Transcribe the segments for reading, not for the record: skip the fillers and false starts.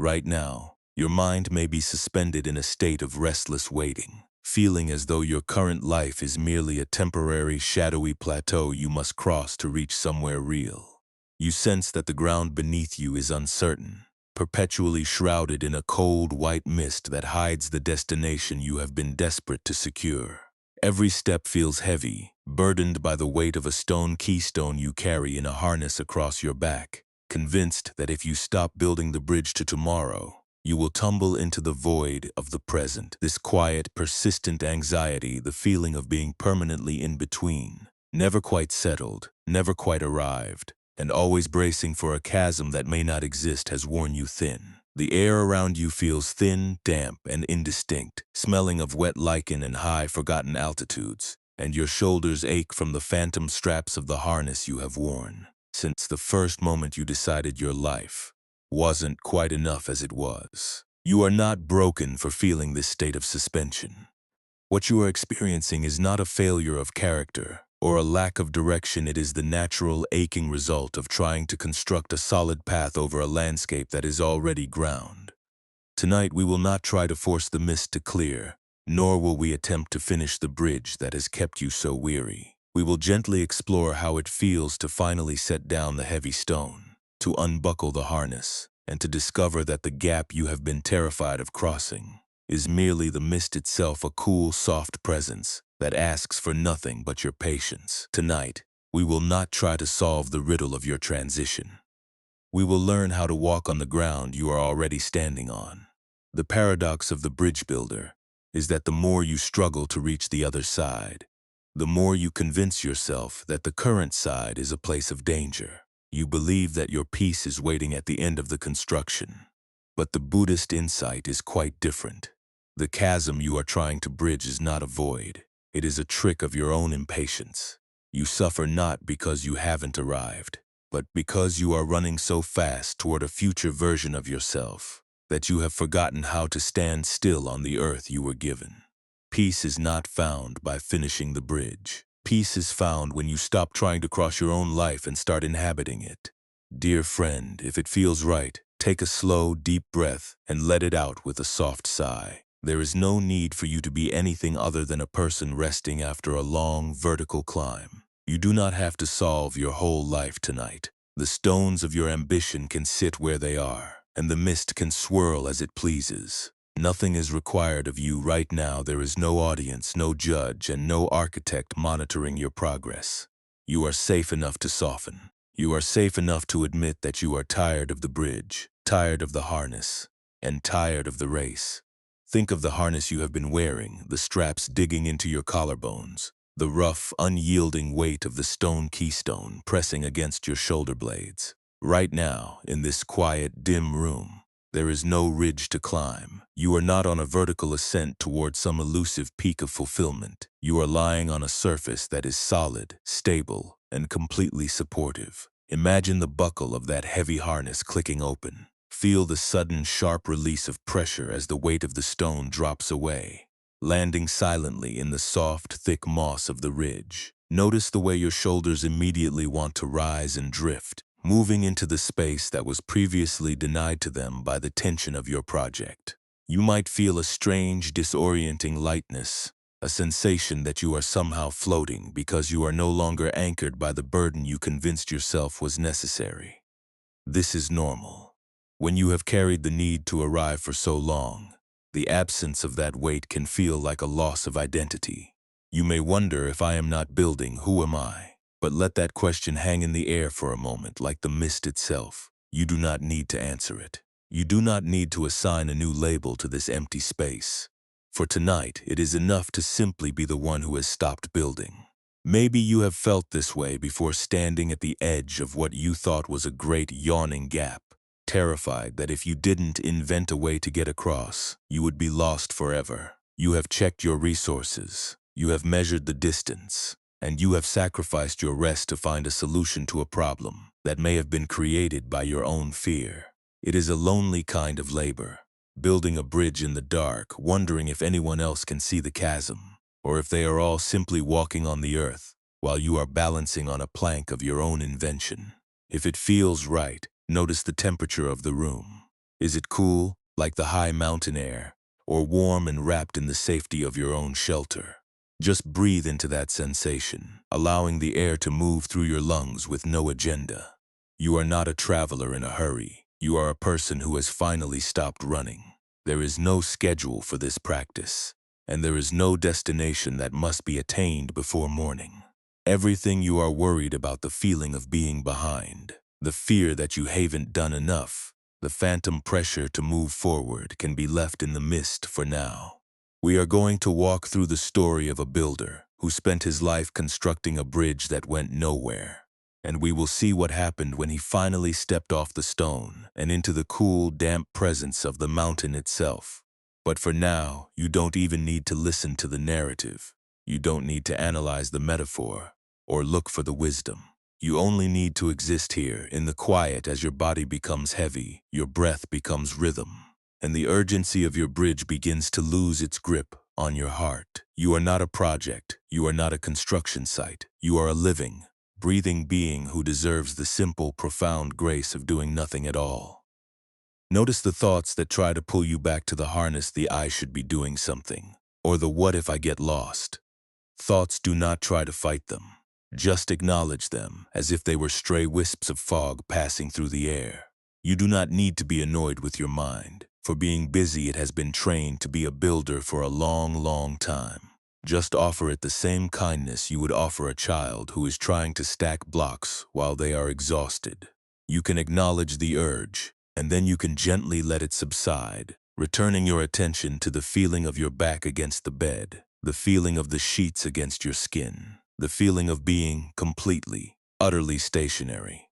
Right now, your mind may be suspended in a state of restless waiting, feeling as though your current life is merely a temporary, shadowy plateau you must cross to reach somewhere real. You sense that the ground beneath you is uncertain, perpetually shrouded in a cold, white mist that hides the destination you have been desperate to secure. Every step feels heavy, burdened by the weight of a stone keystone you carry in a harness across your back, convinced that if you stop building the bridge to tomorrow, you will tumble into the void of the present. This quiet, persistent anxiety, the feeling of being permanently in between, never quite settled, never quite arrived, and always bracing for a chasm that may not exist, has worn you thin. The air around you feels thin, damp, and indistinct, smelling of wet lichen and high, forgotten altitudes, and your shoulders ache from the phantom straps of the harness you have worn since the first moment you decided your life wasn't quite enough as it was. You are not broken for feeling this state of suspension. What you are experiencing is not a failure of character or a lack of direction. It is the natural, aching result of trying to construct a solid path over a landscape that is already ground. Tonight, we will not try to force the mist to clear, nor will we attempt to finish the bridge that has kept you so weary. We will gently explore how it feels to finally set down the heavy stone, to unbuckle the harness, and to discover that the gap you have been terrified of crossing is merely the mist itself, a cool, soft presence that asks for nothing but your patience. Tonight, we will not try to solve the riddle of your transition. We will learn how to walk on the ground you are already standing on. The paradox of the bridge builder is that the more you struggle to reach the other side, the more you convince yourself that the current side is a place of danger. You believe that your peace is waiting at the end of the construction. But the Buddhist insight is quite different. The chasm you are trying to bridge is not a void. It is a trick of your own impatience. You suffer not because you haven't arrived, but because you are running so fast toward a future version of yourself that you have forgotten how to stand still on the earth you were given. Peace is not found by finishing the bridge. Peace is found when you stop trying to cross your own life and start inhabiting it. Dear friend, if it feels right, take a slow, deep breath and let it out with a soft sigh. There is no need for you to be anything other than a person resting after a long, vertical climb. You do not have to solve your whole life tonight. The stones of your ambition can sit where they are, and the mist can swirl as it pleases. Nothing is required of you right now. There is no audience, no judge, and no architect monitoring your progress. You are safe enough to soften. You are safe enough to admit that you are tired of the bridge, tired of the harness, and tired of the race. Think of the harness you have been wearing, the straps digging into your collarbones, the rough, unyielding weight of the stone keystone pressing against your shoulder blades. Right now, in this quiet, dim room, there is no ridge to climb. You are not on a vertical ascent toward some elusive peak of fulfillment. You are lying on a surface that is solid, stable, and completely supportive. Imagine the buckle of that heavy harness clicking open. Feel the sudden, sharp release of pressure as the weight of the stone drops away, landing silently in the soft, thick moss of the ridge. Notice the way your shoulders immediately want to rise and drift, moving into the space that was previously denied to them by the tension of your project. You might feel a strange, disorienting lightness, a sensation that you are somehow floating because you are no longer anchored by the burden you convinced yourself was necessary. This is normal. When you have carried the need to arrive for so long, the absence of that weight can feel like a loss of identity. You may wonder, if I am not building, who am I? But let that question hang in the air for a moment, like the mist itself. You do not need to answer it. You do not need to assign a new label to this empty space. For tonight, it is enough to simply be the one who has stopped building. Maybe you have felt this way before, standing at the edge of what you thought was a great yawning gap, terrified that if you didn't invent a way to get across, you would be lost forever. You have checked your resources, you have measured the distance, and you have sacrificed your rest to find a solution to a problem that may have been created by your own fear. It is a lonely kind of labor, building a bridge in the dark, wondering if anyone else can see the chasm, or if they are all simply walking on the earth while you are balancing on a plank of your own invention. If it feels right, notice the temperature of the room. Is it cool, like the high mountain air, or warm and wrapped in the safety of your own shelter? Just breathe into that sensation, allowing the air to move through your lungs with no agenda. You are not a traveler in a hurry. You are a person who has finally stopped running. There is no schedule for this practice, and there is no destination that must be attained before morning. Everything you are worried about, the feeling of being behind, the fear that you haven't done enough, the phantom pressure to move forward, can be left in the mist for now. We are going to walk through the story of a builder who spent his life constructing a bridge that went nowhere. And we will see what happened when he finally stepped off the stone and into the cool, damp presence of the mountain itself. But for now, you don't even need to listen to the narrative. You don't need to analyze the metaphor or look for the wisdom. You only need to exist here in the quiet as your body becomes heavy, your breath becomes rhythm, and the urgency of your bridge begins to lose its grip on your heart. You are not a project. You are not a construction site. You are a living, breathing being who deserves the simple, profound grace of doing nothing at all. Notice the thoughts that try to pull you back to the harness, the "I should be doing something," or the "what if I get lost." Thoughts, do not try to fight them. Just acknowledge them as if they were stray wisps of fog passing through the air. You do not need to be annoyed with your mind. For being busy, it has been trained to be a builder for a long, long time. Just offer it the same kindness you would offer a child who is trying to stack blocks while they are exhausted. You can acknowledge the urge, and then you can gently let it subside, returning your attention to the feeling of your back against the bed, the feeling of the sheets against your skin, the feeling of being completely, utterly stationary.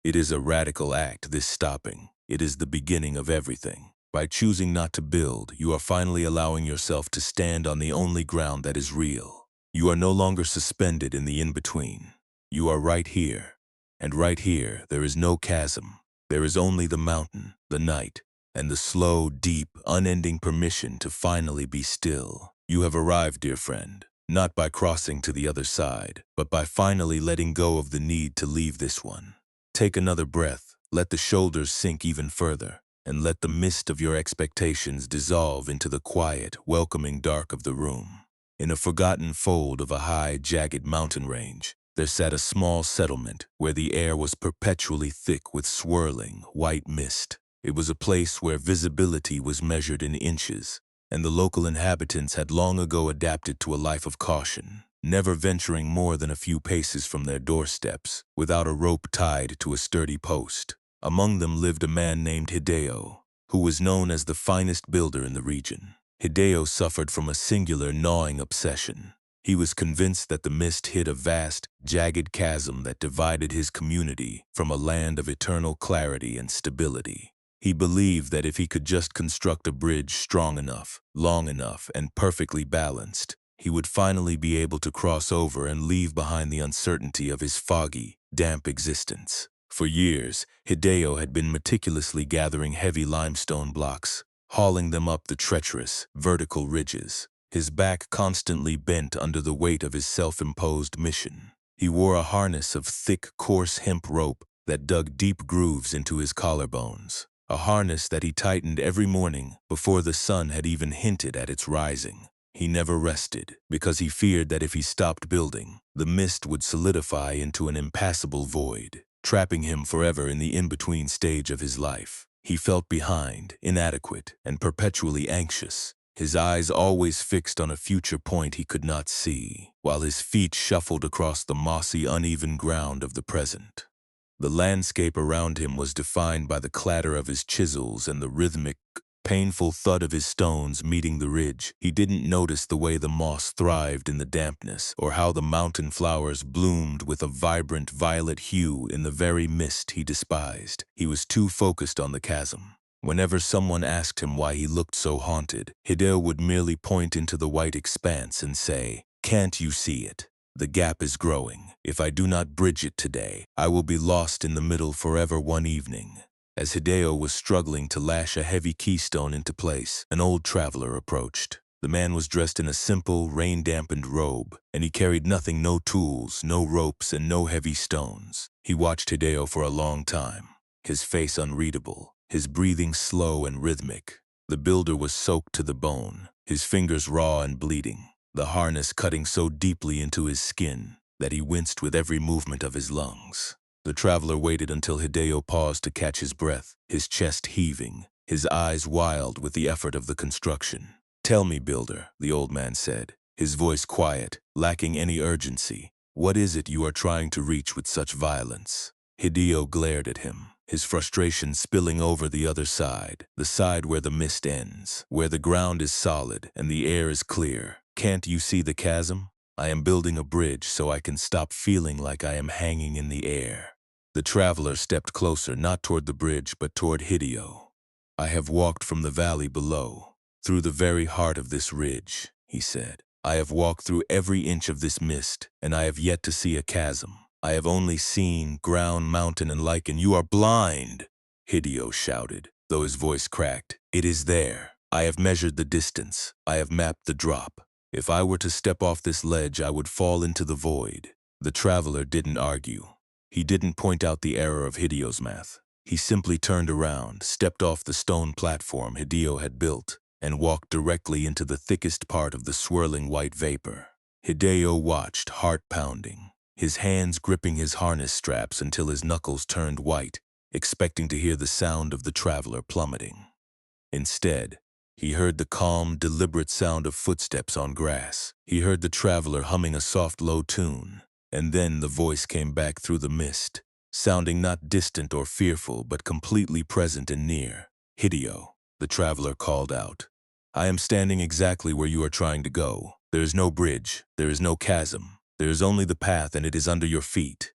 It is a radical act, this stopping. It is the beginning of everything. By choosing not to build, you are finally allowing yourself to stand on the only ground that is real. You are no longer suspended in the in-between. You are right here. And right here, there is no chasm. There is only the mountain, the night, and the slow, deep, unending permission to finally be still. You have arrived, dear friend, not by crossing to the other side, but by finally letting go of the need to leave this one. Take another breath, let the shoulders sink even further, and let the mist of your expectations dissolve into the quiet, welcoming dark of the room. In a forgotten fold of a high, jagged mountain range, there sat a small settlement where the air was perpetually thick with swirling, white mist. It was a place where visibility was measured in inches, and the local inhabitants had long ago adapted to a life of caution, never venturing more than a few paces from their doorsteps without a rope tied to a sturdy post. Among them lived a man named Hideo, who was known as the finest builder in the region. Hideo suffered from a singular gnawing obsession. He was convinced that the mist hid a vast, jagged chasm that divided his community from a land of eternal clarity and stability. He believed that if he could just construct a bridge strong enough, long enough, and perfectly balanced, he would finally be able to cross over and leave behind the uncertainty of his foggy, damp existence. For years, Hideo had been meticulously gathering heavy limestone blocks, hauling them up the treacherous, vertical ridges, his back constantly bent under the weight of his self-imposed mission. He wore a harness of thick, coarse hemp rope that dug deep grooves into his collarbones, a harness that he tightened every morning before the sun had even hinted at its rising. He never rested, because he feared that if he stopped building, the mist would solidify into an impassable void, trapping him forever in the in-between stage of his life. He felt behind, inadequate, and perpetually anxious, his eyes always fixed on a future point he could not see, while his feet shuffled across the mossy, uneven ground of the present. The landscape around him was defined by the clatter of his chisels and the rhythmic, painful thud of his stones meeting the ridge. He didn't notice the way the moss thrived in the dampness, or how the mountain flowers bloomed with a vibrant violet hue in the very mist he despised. He was too focused on the chasm. Whenever someone asked him why he looked so haunted, Hideo would merely point into the white expanse and say, "Can't you see it? The gap is growing. If I do not bridge it today, I will be lost in the middle forever." One evening, as Hideo was struggling to lash a heavy keystone into place, an old traveler approached. The man was dressed in a simple, rain-dampened robe, and he carried nothing, no tools, no ropes, and no heavy stones. He watched Hideo for a long time, his face unreadable, his breathing slow and rhythmic. The builder was soaked to the bone, his fingers raw and bleeding, the harness cutting so deeply into his skin that he winced with every movement of his lungs. The traveler waited until Hideo paused to catch his breath, his chest heaving, his eyes wild with the effort of the construction. "Tell me, builder," the old man said, his voice quiet, lacking any urgency. "What is it you are trying to reach with such violence?" Hideo glared at him, his frustration spilling over the other side, the side where the mist ends, where the ground is solid and the air is clear. "Can't you see the chasm? I am building a bridge so I can stop feeling like I am hanging in the air." The traveler stepped closer, not toward the bridge, but toward Hideo. "I have walked from the valley below, through the very heart of this ridge," he said. "I have walked through every inch of this mist, and I have yet to see a chasm. I have only seen ground, mountain, and lichen." "You are blind!" Hideo shouted, though his voice cracked. "It is there. I have measured the distance. I have mapped the drop. If I were to step off this ledge, I would fall into the void." The traveler didn't argue. He didn't point out the error of Hideo's math. He simply turned around, stepped off the stone platform Hideo had built, and walked directly into the thickest part of the swirling white vapor. Hideo watched, heart pounding, his hands gripping his harness straps until his knuckles turned white, expecting to hear the sound of the traveler plummeting. Instead, he heard the calm, deliberate sound of footsteps on grass. He heard the traveler humming a soft, low tune. And then the voice came back through the mist, sounding not distant or fearful, but completely present and near. "Hideo," the traveler called out, "I am standing exactly where you are trying to go. There is no bridge, there is no chasm. There is only the path, and it is under your feet."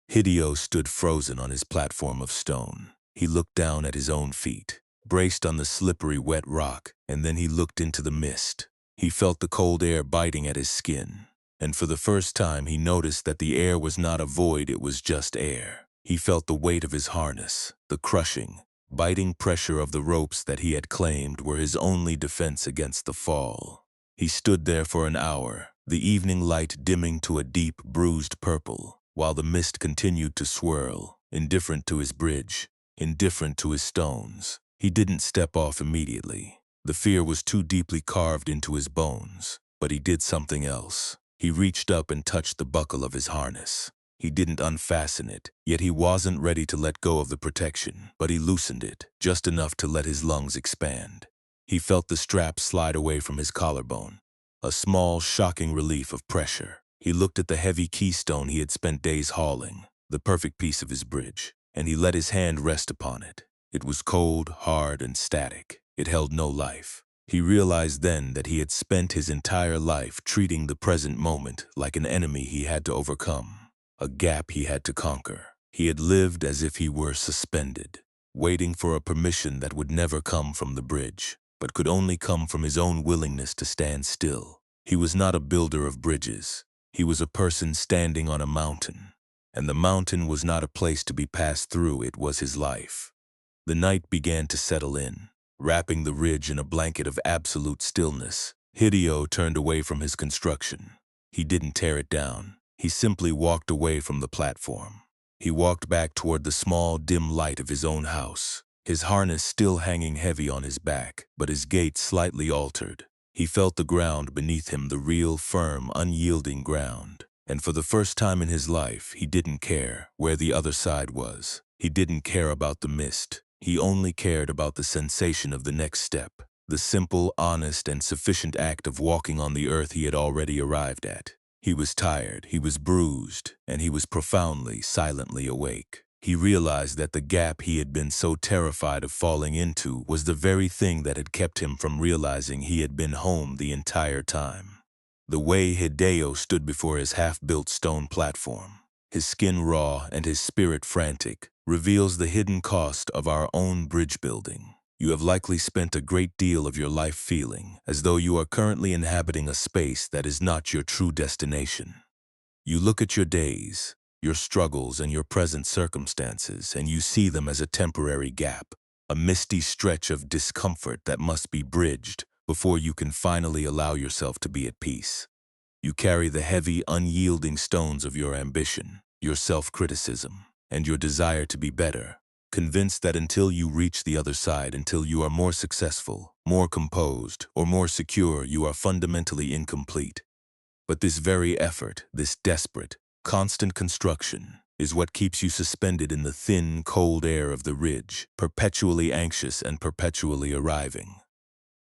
Hideo stood frozen on his platform of stone. He looked down at his own feet, braced on the slippery, wet rock, and then he looked into the mist. He felt the cold air biting at his skin. And for the first time he noticed that the air was not a void, it was just air. He felt the weight of his harness, the crushing, biting pressure of the ropes that he had claimed were his only defense against the fall. He stood there for an hour, the evening light dimming to a deep, bruised purple, while the mist continued to swirl, indifferent to his bridge, indifferent to his stones. He didn't step off immediately. The fear was too deeply carved into his bones, but he did something else. He reached up and touched the buckle of his harness. He didn't unfasten it, yet he wasn't ready to let go of the protection, but he loosened it, just enough to let his lungs expand. He felt the strap slide away from his collarbone, a small, shocking relief of pressure. He looked at the heavy keystone he had spent days hauling, the perfect piece of his bridge, and he let his hand rest upon it. It was cold, hard, and static. It held no life. He realized then that he had spent his entire life treating the present moment like an enemy he had to overcome, a gap he had to conquer. He had lived as if he were suspended, waiting for a permission that would never come from the bridge, but could only come from his own willingness to stand still. He was not a builder of bridges. He was a person standing on a mountain, and the mountain was not a place to be passed through, it was his life. The night began to settle in, wrapping the ridge in a blanket of absolute stillness. Hideo turned away from his construction. He didn't tear it down. He simply walked away from the platform. He walked back toward the small, dim light of his own house, his harness still hanging heavy on his back, but his gait slightly altered. He felt the ground beneath him, the real, firm, unyielding ground. And for the first time in his life, he didn't care where the other side was. He didn't care about the mist. He only cared about the sensation of the next step, the simple, honest, and sufficient act of walking on the earth he had already arrived at. He was tired, he was bruised, and he was profoundly, silently awake. He realized that the gap he had been so terrified of falling into was the very thing that had kept him from realizing he had been home the entire time. The way Hideo stood before his half-built stone platform, his skin raw and his spirit frantic, reveals the hidden cost of our own bridge building. You have likely spent a great deal of your life feeling as though you are currently inhabiting a space that is not your true destination. You look at your days, your struggles, and your present circumstances, and you see them as a temporary gap, a misty stretch of discomfort that must be bridged before you can finally allow yourself to be at peace. You carry the heavy, unyielding stones of your ambition, your self-criticism, and your desire to be better, convinced that until you reach the other side, until you are more successful, more composed, or more secure, you are fundamentally incomplete. But this very effort, this desperate, constant construction, is what keeps you suspended in the thin, cold air of the ridge, perpetually anxious and perpetually arriving.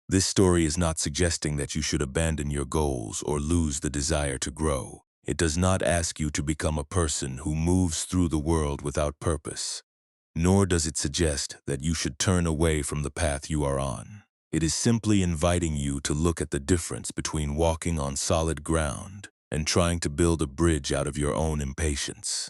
This story is not suggesting that you should abandon your goals or lose the desire to grow. It does not ask you to become a person who moves through the world without purpose. Nor does it suggest that you should turn away from the path you are on. It is simply inviting you to look at the difference between walking on solid ground and trying to build a bridge out of your own impatience.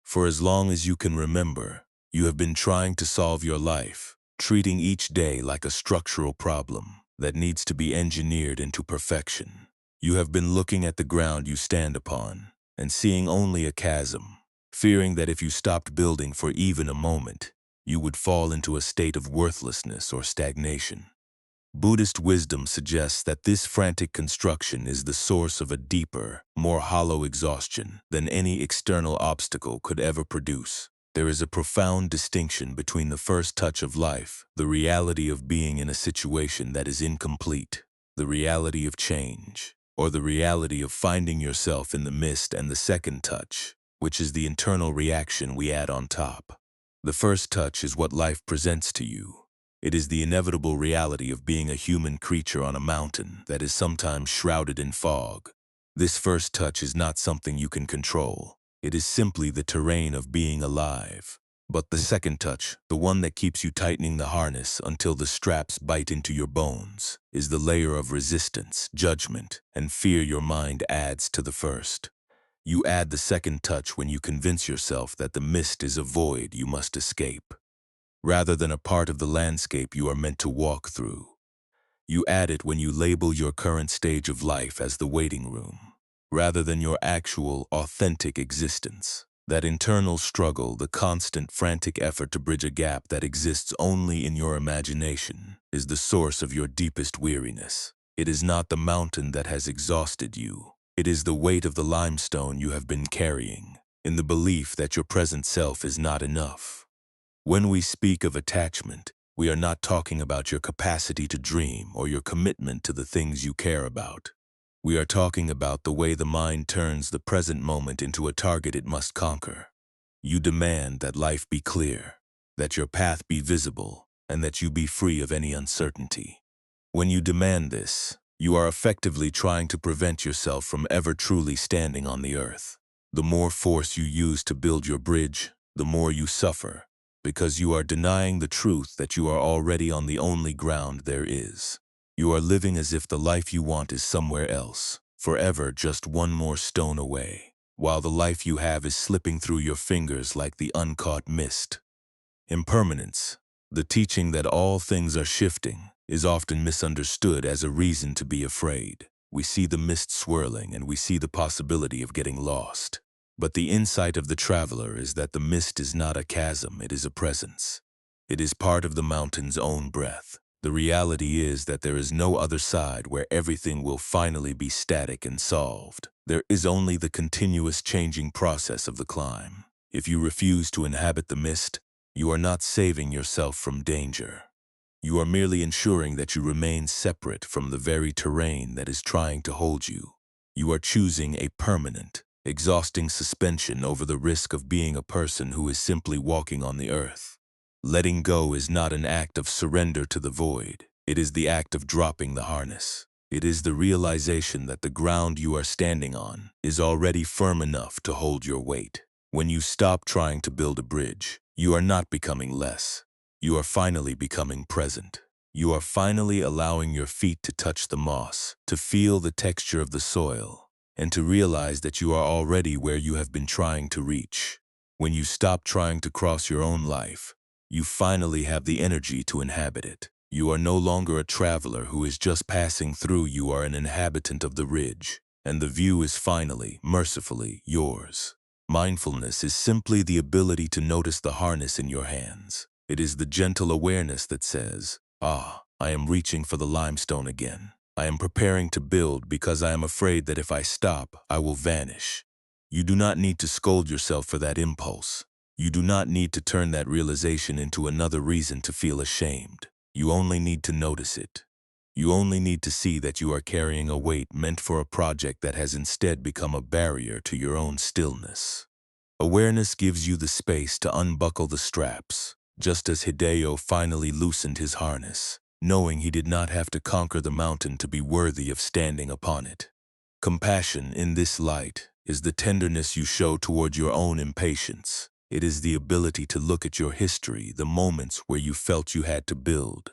For as long as you can remember, you have been trying to solve your life, treating each day like a structural problem that needs to be engineered into perfection. You have been looking at the ground you stand upon and seeing only a chasm, fearing that if you stopped building for even a moment, you would fall into a state of worthlessness or stagnation. Buddhist wisdom suggests that this frantic construction is the source of a deeper, more hollow exhaustion than any external obstacle could ever produce. There is a profound distinction between the first touch of life, the reality of being in a situation that is incomplete, the reality of change, or the reality of finding yourself in the mist, and the second touch, which is the internal reaction we add on top. The first touch is what life presents to you. It is the inevitable reality of being a human creature on a mountain that is sometimes shrouded in fog. This first touch is not something you can control. It is simply the terrain of being alive. But the second touch, the one that keeps you tightening the harness until the straps bite into your bones, is the layer of resistance, judgment, and fear your mind adds to the first. You add the second touch when you convince yourself that the mist is a void you must escape, rather than a part of the landscape you are meant to walk through. You add it when you label your current stage of life as the waiting room, rather than your actual, authentic existence. That internal struggle, the constant, frantic effort to bridge a gap that exists only in your imagination, is the source of your deepest weariness. It is not the mountain that has exhausted you. It is the weight of the limestone you have been carrying, in the belief that your present self is not enough. When we speak of attachment, we are not talking about your capacity to dream or your commitment to the things you care about. We are talking about the way the mind turns the present moment into a target it must conquer. You demand that life be clear, that your path be visible, and that you be free of any uncertainty. When you demand this, you are effectively trying to prevent yourself from ever truly standing on the earth. The more force you use to build your bridge, the more you suffer, because you are denying the truth that you are already on the only ground there is. You are living as if the life you want is somewhere else, forever just one more stone away, while the life you have is slipping through your fingers like the uncaught mist. Impermanence, the teaching that all things are shifting, is often misunderstood as a reason to be afraid. We see the mist swirling and we see the possibility of getting lost. But the insight of the traveler is that the mist is not a chasm, it is a presence. It is part of the mountain's own breath. The reality is that there is no other side where everything will finally be static and solved. There is only the continuous changing process of the climb. If you refuse to inhabit the mist, you are not saving yourself from danger. You are merely ensuring that you remain separate from the very terrain that is trying to hold you. You are choosing a permanent, exhausting suspension over the risk of being a person who is simply walking on the earth. Letting go is not an act of surrender to the void. It is the act of dropping the harness. It is the realization that the ground you are standing on is already firm enough to hold your weight. When you stop trying to build a bridge, you are not becoming less. You are finally becoming present. You are finally allowing your feet to touch the moss, to feel the texture of the soil, and to realize that you are already where you have been trying to reach. When you stop trying to cross your own life, you finally have the energy to inhabit it. You are no longer a traveler who is just passing through. You are an inhabitant of the ridge, and the view is finally, mercifully, yours. Mindfulness is simply the ability to notice the harness in your hands. It is the gentle awareness that says, "Ah, I am reaching for the limestone again. I am preparing to build because I am afraid that if I stop, I will vanish." You do not need to scold yourself for that impulse. You do not need to turn that realization into another reason to feel ashamed. You only need to notice it. You only need to see that you are carrying a weight meant for a project that has instead become a barrier to your own stillness. Awareness gives you the space to unbuckle the straps, just as Hideo finally loosened his harness, knowing he did not have to conquer the mountain to be worthy of standing upon it. Compassion, in this light, is the tenderness you show toward your own impatience. It is the ability to look at your history, the moments where you felt you had to build,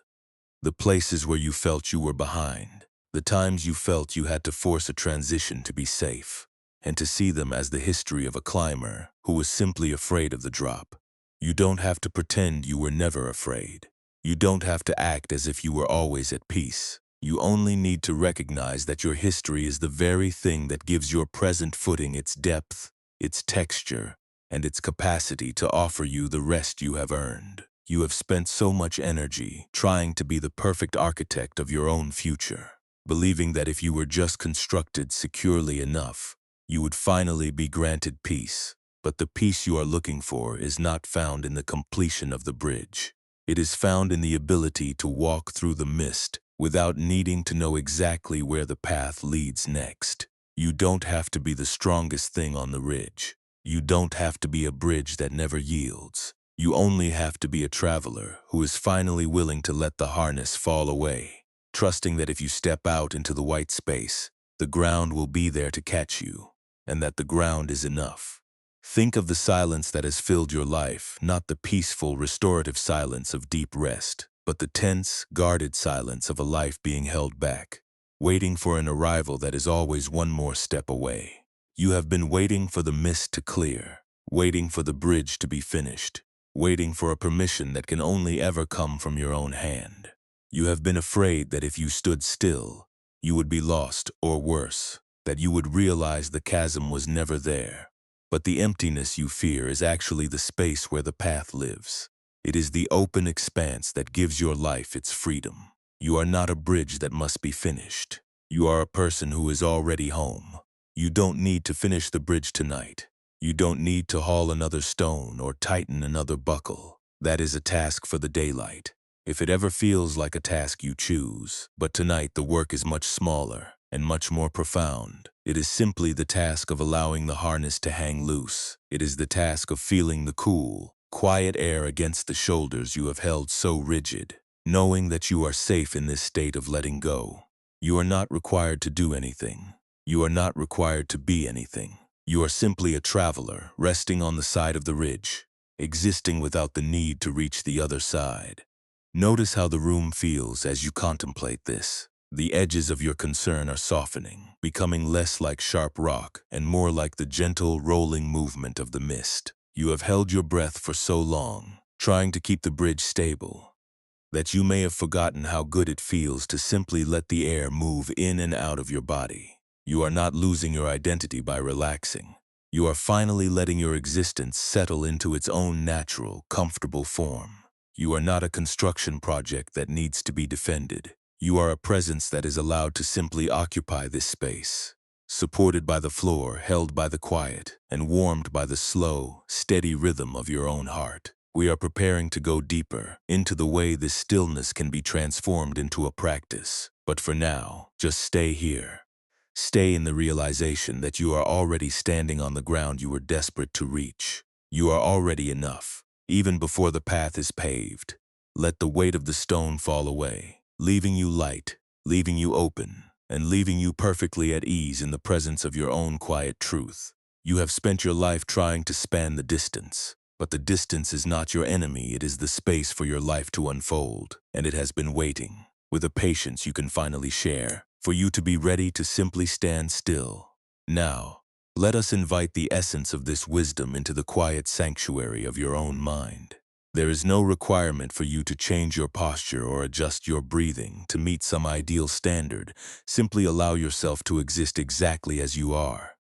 the places where you felt you were behind, the times you felt you had to force a transition to be safe, and to see them as the history of a climber who was simply afraid of the drop. You don't have to pretend you were never afraid. You don't have to act as if you were always at peace. You only need to recognize that your history is the very thing that gives your present footing its depth, its texture, and its capacity to offer you the rest you have earned. You have spent so much energy trying to be the perfect architect of your own future, believing that if you were just constructed securely enough, you would finally be granted peace. But the peace you are looking for is not found in the completion of the bridge. It is found in the ability to walk through the mist without needing to know exactly where the path leads next. You don't have to be the strongest thing on the ridge. You don't have to be a bridge that never yields. You only have to be a traveler who is finally willing to let the harness fall away, trusting that if you step out into the white space, the ground will be there to catch you, and that the ground is enough. Think of the silence that has filled your life, not the peaceful, restorative silence of deep rest, but the tense, guarded silence of a life being held back, waiting for an arrival that is always one more step away. You have been waiting for the mist to clear, waiting for the bridge to be finished, waiting for a permission that can only ever come from your own hand. You have been afraid that if you stood still, you would be lost, or worse, that you would realize the chasm was never there. But the emptiness you fear is actually the space where the path lives. It is the open expanse that gives your life its freedom. You are not a bridge that must be finished. You are a person who is already home. You don't need to finish the bridge tonight. You don't need to haul another stone or tighten another buckle. That is a task for the daylight, if it ever feels like a task you choose. But tonight the work is much smaller and much more profound. It is simply the task of allowing the harness to hang loose. It is the task of feeling the cool, quiet air against the shoulders you have held so rigid, knowing that you are safe in this state of letting go. You are not required to do anything. You are not required to be anything. You are simply a traveler, resting on the side of the ridge, existing without the need to reach the other side. Notice how the room feels as you contemplate this. The edges of your concern are softening, becoming less like sharp rock and more like the gentle, rolling movement of the mist. You have held your breath for so long, trying to keep the bridge stable, that you may have forgotten how good it feels to simply let the air move in and out of your body. You are not losing your identity by relaxing. You are finally letting your existence settle into its own natural, comfortable form. You are not a construction project that needs to be defended. You are a presence that is allowed to simply occupy this space, supported by the floor, held by the quiet, and warmed by the slow, steady rhythm of your own heart. We are preparing to go deeper into the way this stillness can be transformed into a practice. But for now, just stay here. Stay in the realization that you are already standing on the ground you were desperate to reach. You are already enough, even before the path is paved. Let the weight of the stone fall away, leaving you light, leaving you open, and leaving you perfectly at ease in the presence of your own quiet truth. You have spent your life trying to span the distance, but the distance is not your enemy. It is the space for your life to unfold, and it has been waiting, with a patience you can finally share, for you to be ready to simply stand still. Now, let us invite the essence of this wisdom into the quiet sanctuary of your own mind. There is no requirement for you to change your posture or adjust your breathing to meet some ideal standard. Simply allow yourself to exist exactly as you are,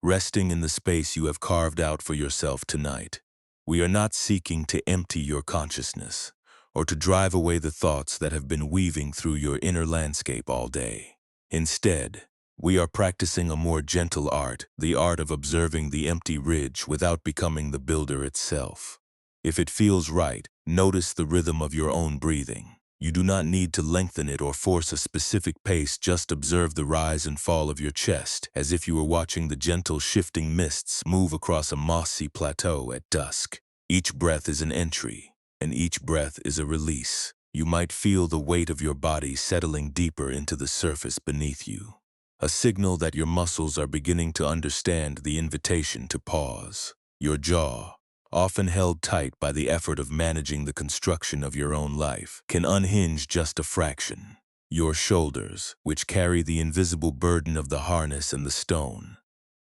resting in the space you have carved out for yourself tonight. We are not seeking to empty your consciousness or to drive away the thoughts that have been weaving through your inner landscape all day. Instead, We are practicing a more gentle art, the art of observing the empty ridge without becoming the builder itself. If it feels right, notice the rhythm of your own breathing. You do not need to lengthen it or force a specific pace, just observe the rise and fall of your chest, as if you were watching the gentle shifting mists move across a mossy plateau at dusk. Each breath is an entry, and each breath is a release. You might feel the weight of your body settling deeper into the surface beneath you. A signal that your muscles are beginning to understand the invitation to pause. Your jaw, often held tight by the effort of managing the construction of your own life, can unhinge just a fraction. Your shoulders, which carry the invisible burden of the harness and the stone,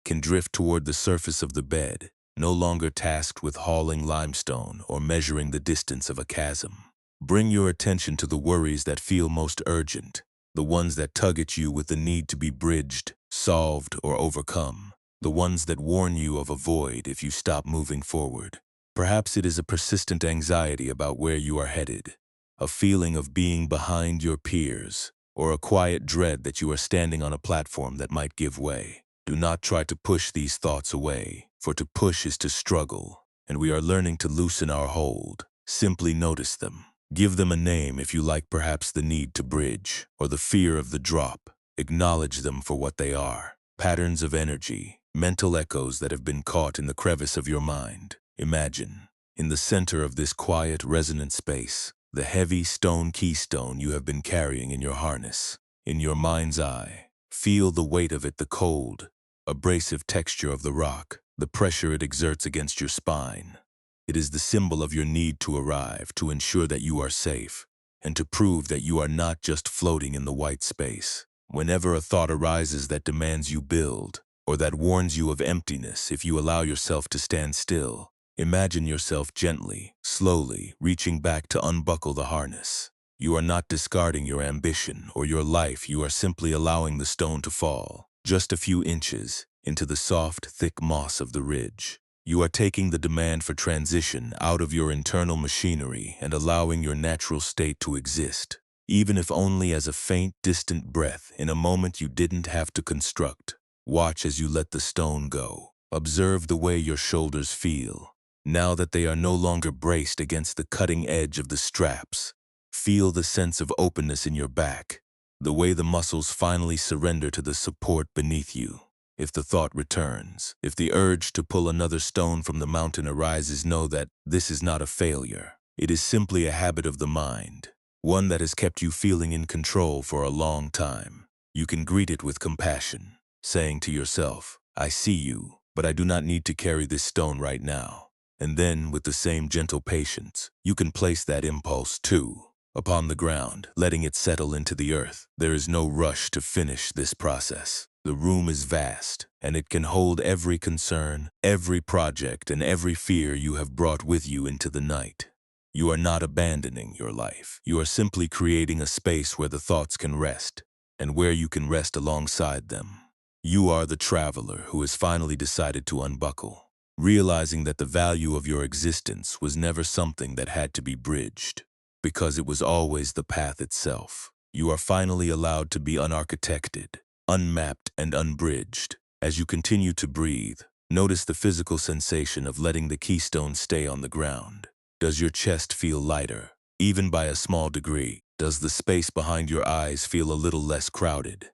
can drift toward the surface of the bed, no longer tasked with hauling limestone or measuring the distance of a chasm. Bring your attention to the worries that feel most urgent, the ones that tug at you with the need to be bridged, solved, or overcome. The ones that warn you of a void if you stop moving forward. Perhaps it is a persistent anxiety about where you are headed, a feeling of being behind your peers, or a quiet dread that you are standing on a platform that might give way. Do not try to push these thoughts away, for to push is to struggle, and we are learning to loosen our hold. Simply notice them. Give them a name if you like, perhaps the need to bridge, or the fear of the drop. Acknowledge them for what they are. Patterns of energy, mental echoes that have been caught in the crevice of your mind. Imagine, in the center of this quiet, resonant space, the heavy stone keystone you have been carrying in your harness. In your mind's eye, feel the weight of it, the cold, abrasive texture of the rock, the pressure it exerts against your spine. It is the symbol of your need to arrive, to ensure that you are safe, and to prove that you are not just floating in the white space. Whenever a thought arises that demands you build, or that warns you of emptiness if you allow yourself to stand still, imagine yourself gently, slowly, reaching back to unbuckle the harness. You are not discarding your ambition or your life, you are simply allowing the stone to fall, just a few inches, into the soft, thick moss of the ridge. You are taking the demand for transition out of your internal machinery and allowing your natural state to exist, even if only as a faint, distant breath in a moment you didn't have to construct. Watch as you let the stone go. Observe the way your shoulders feel, now that they are no longer braced against the cutting edge of the straps. Feel the sense of openness in your back, the way the muscles finally surrender to the support beneath you. If the thought returns, if the urge to pull another stone from the mountain arises, know that this is not a failure. It is simply a habit of the mind, one that has kept you feeling in control for a long time. You can greet it with compassion, saying to yourself, I see you, but I do not need to carry this stone right now. And then, with the same gentle patience, you can place that impulse too, upon the ground, letting it settle into the earth. There is no rush to finish this process. The room is vast, and it can hold every concern, every project, and every fear you have brought with you into the night. You are not abandoning your life. You are simply creating a space where the thoughts can rest, and where you can rest alongside them. You are the traveler who has finally decided to unbuckle, realizing that the value of your existence was never something that had to be bridged, because it was always the path itself. You are finally allowed to be unarchitected, unmapped, and unbridged. As you continue to breathe, notice the physical sensation of letting the keystone stay on the ground. Does your chest feel lighter, even by a small degree? Does the space behind your eyes feel a little less crowded?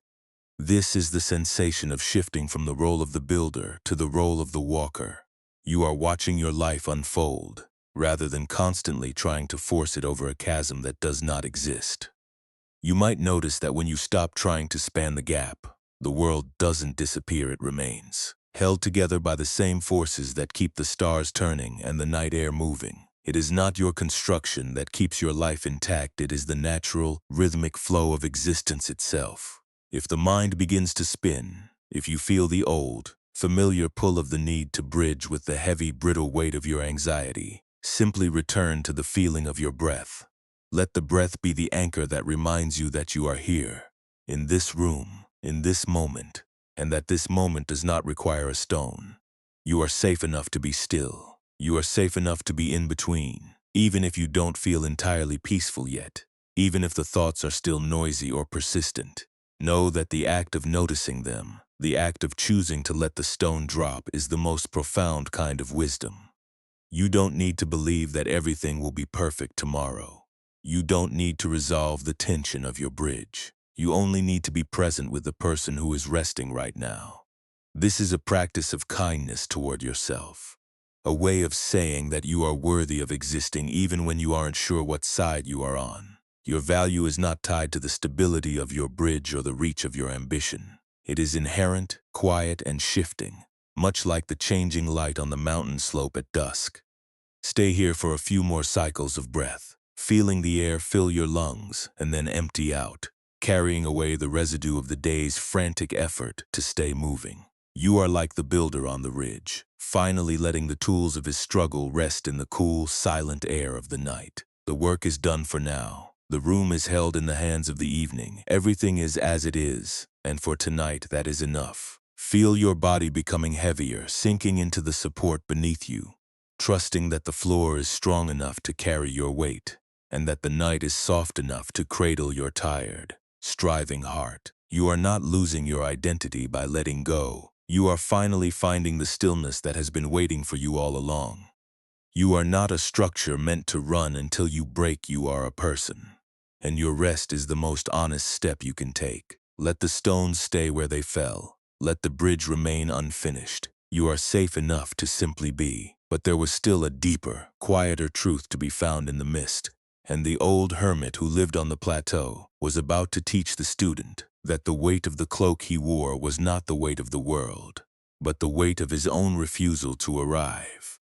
This is the sensation of shifting from the role of the builder to the role of the walker. You are watching your life unfold, rather than constantly trying to force it over a chasm that does not exist. You might notice that when you stop trying to span the gap, the world doesn't disappear, it remains, held together by the same forces that keep the stars turning and the night air moving. It is not your construction that keeps your life intact, it is the natural, rhythmic flow of existence itself. If the mind begins to spin, if you feel the old, familiar pull of the need to bridge with the heavy, brittle weight of your anxiety, simply return to the feeling of your breath. Let the breath be the anchor that reminds you that you are here, in this room, in this moment, and that this moment does not require a stone. You are safe enough to be still. You are safe enough to be in between, even if you don't feel entirely peaceful yet, even if the thoughts are still noisy or persistent. Know that the act of noticing them, the act of choosing to let the stone drop, is the most profound kind of wisdom. You don't need to believe that everything will be perfect tomorrow. You don't need to resolve the tension of your bridge. You only need to be present with the person who is resting right now. This is a practice of kindness toward yourself, a way of saying that you are worthy of existing even when you aren't sure what side you are on. Your value is not tied to the stability of your bridge or the reach of your ambition. It is inherent, quiet, and shifting, much like the changing light on the mountain slope at dusk. Stay here for a few more cycles of breath, feeling the air fill your lungs and then empty out, carrying away the residue of the day's frantic effort to stay moving. You are like the builder on the ridge, finally letting the tools of his struggle rest in the cool, silent air of the night. The work is done for now. The room is held in the hands of the evening. Everything is as it is, and for tonight that is enough. Feel your body becoming heavier, sinking into the support beneath you, trusting that the floor is strong enough to carry your weight, and that the night is soft enough to cradle your tired, striving heart. You are not losing your identity by letting go. You are finally finding the stillness that has been waiting for you all along. You are not a structure meant to run until you break. You are a person, and your rest is the most honest step you can take. Let the stones stay where they fell. Let the bridge remain unfinished. You are safe enough to simply be. But there was still a deeper, quieter truth to be found in the mist, and the old hermit who lived on the plateau was about to teach the student that the weight of the cloak he wore was not the weight of the world, but the weight of his own refusal to arrive.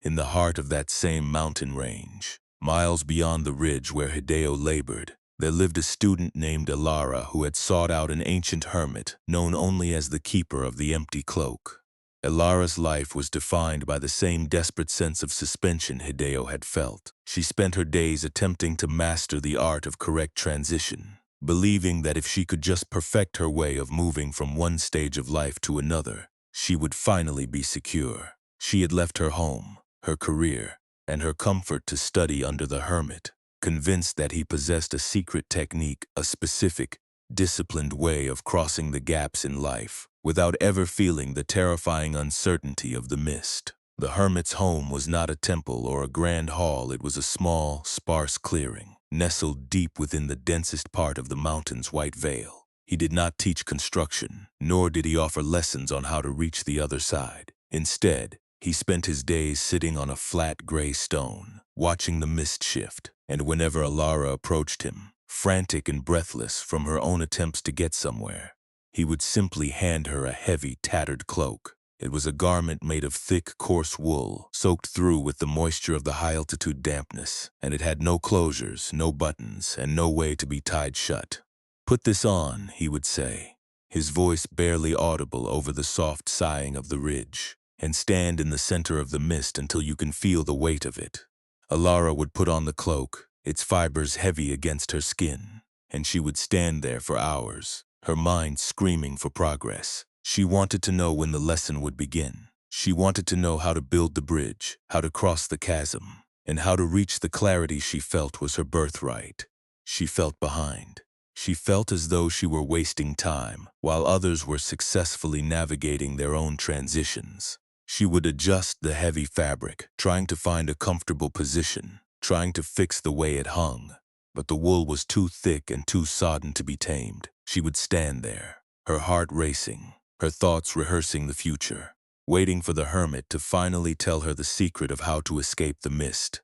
In the heart of that same mountain range, miles beyond the ridge where Hideo labored, there lived a student named Elara who had sought out an ancient hermit known only as the keeper of the empty cloak. Elara's life was defined by the same desperate sense of suspension Hideo had felt. She spent her days attempting to master the art of correct transition, believing that if she could just perfect her way of moving from one stage of life to another, she would finally be secure. She had left her home, her career, and her comfort to study under the hermit, convinced that he possessed a secret technique, a specific, disciplined way of crossing the gaps in life, without ever feeling the terrifying uncertainty of the mist. The hermit's home was not a temple or a grand hall. It was a small, sparse clearing, nestled deep within the densest part of the mountain's white veil. He did not teach construction, nor did he offer lessons on how to reach the other side. Instead, he spent his days sitting on a flat gray stone, watching the mist shift, and whenever Elara approached him, frantic and breathless from her own attempts to get somewhere, he would simply hand her a heavy, tattered cloak. It was a garment made of thick, coarse wool, soaked through with the moisture of the high-altitude dampness, and it had no closures, no buttons, and no way to be tied shut. "Put this on," he would say, his voice barely audible over the soft sighing of the ridge, "and stand in the center of the mist until you can feel the weight of it." Elara would put on the cloak, its fibers heavy against her skin, and she would stand there for hours, her mind screaming for progress. She wanted to know when the lesson would begin. She wanted to know how to build the bridge, how to cross the chasm, and how to reach the clarity she felt was her birthright. She felt behind. She felt as though she were wasting time, while others were successfully navigating their own transitions. She would adjust the heavy fabric, trying to find a comfortable position, trying to fix the way it hung. But the wool was too thick and too sodden to be tamed. She would stand there, her heart racing, her thoughts rehearsing the future, waiting for the hermit to finally tell her the secret of how to escape the mist.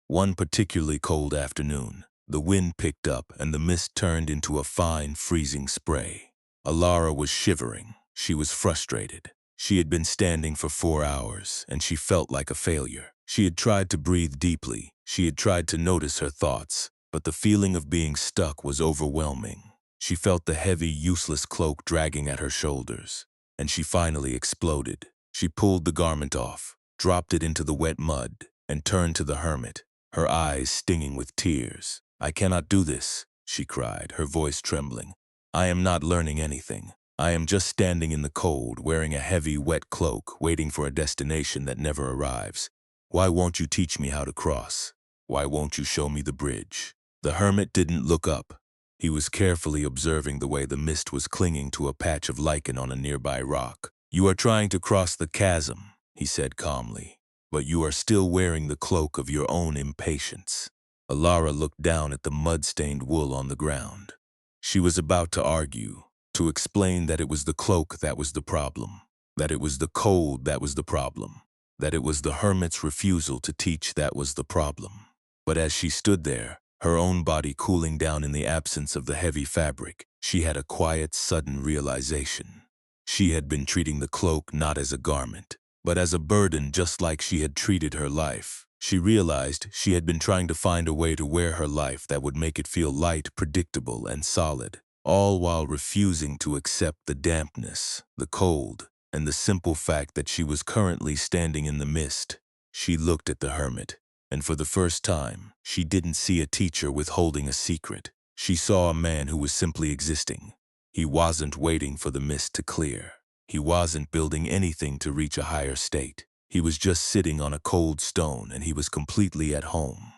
One particularly cold afternoon, the wind picked up and the mist turned into a fine, freezing spray. Elara was shivering. She was frustrated. She had been standing for 4 hours, and she felt like a failure. She had tried to breathe deeply. She had tried to notice her thoughts, but the feeling of being stuck was overwhelming. She felt the heavy, useless cloak dragging at her shoulders, and she finally exploded. She pulled the garment off, dropped it into the wet mud, and turned to the hermit, her eyes stinging with tears. "I cannot do this," she cried, her voice trembling. "I am not learning anything. I am just standing in the cold, wearing a heavy, wet cloak, waiting for a destination that never arrives. Why won't you teach me how to cross? Why won't you show me the bridge?" The hermit didn't look up. He was carefully observing the way the mist was clinging to a patch of lichen on a nearby rock. "You are trying to cross the chasm," he said calmly, "but you are still wearing the cloak of your own impatience." Alara looked down at the mud-stained wool on the ground. She was about to argue, to explain that it was the cloak that was the problem, that it was the cold that was the problem, that it was the hermit's refusal to teach that was the problem. But as she stood there, her own body cooling down in the absence of the heavy fabric, she had a quiet, sudden realization. She had been treating the cloak not as a garment, but as a burden, just like she had treated her life. She realized she had been trying to find a way to wear her life that would make it feel light, predictable, and solid, all while refusing to accept the dampness, the cold, and the simple fact that she was currently standing in the mist. She looked at the hermit, and for the first time, she didn't see a teacher withholding a secret. She saw a man who was simply existing. He wasn't waiting for the mist to clear. He wasn't building anything to reach a higher state. He was just sitting on a cold stone, and he was completely at home.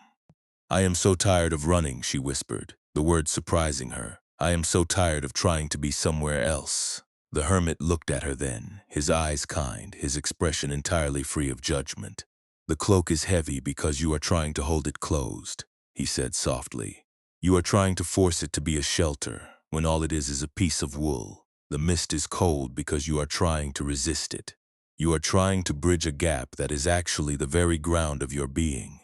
"I am so tired of running," she whispered, the words surprising her. "I am so tired of trying to be somewhere else." The hermit looked at her then, his eyes kind, his expression entirely free of judgment. "The cloak is heavy because you are trying to hold it closed," he said softly. "You are trying to force it to be a shelter, when all it is a piece of wool. The mist is cold because you are trying to resist it. You are trying to bridge a gap that is actually the very ground of your being."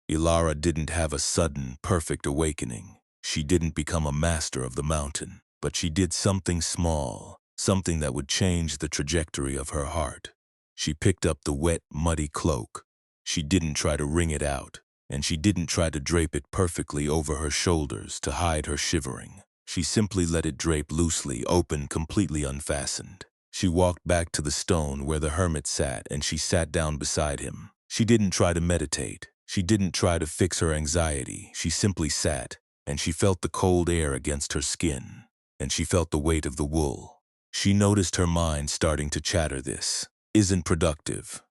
Ilara didn't have a sudden, perfect awakening. She didn't become a master of the mountain, but she did something small, something that would change the trajectory of her heart. She picked up the wet, muddy cloak. She didn't try to wring it out, and she didn't try to drape it perfectly over her shoulders to hide her shivering. She simply let it drape loosely, open, completely unfastened. She walked back to the stone where the hermit sat, and she sat down beside him. She didn't try to meditate. She didn't try to fix her anxiety. She simply sat, and she felt the cold air against her skin, and she felt the weight of the wool. She noticed her mind starting to chatter. "This isn't productive.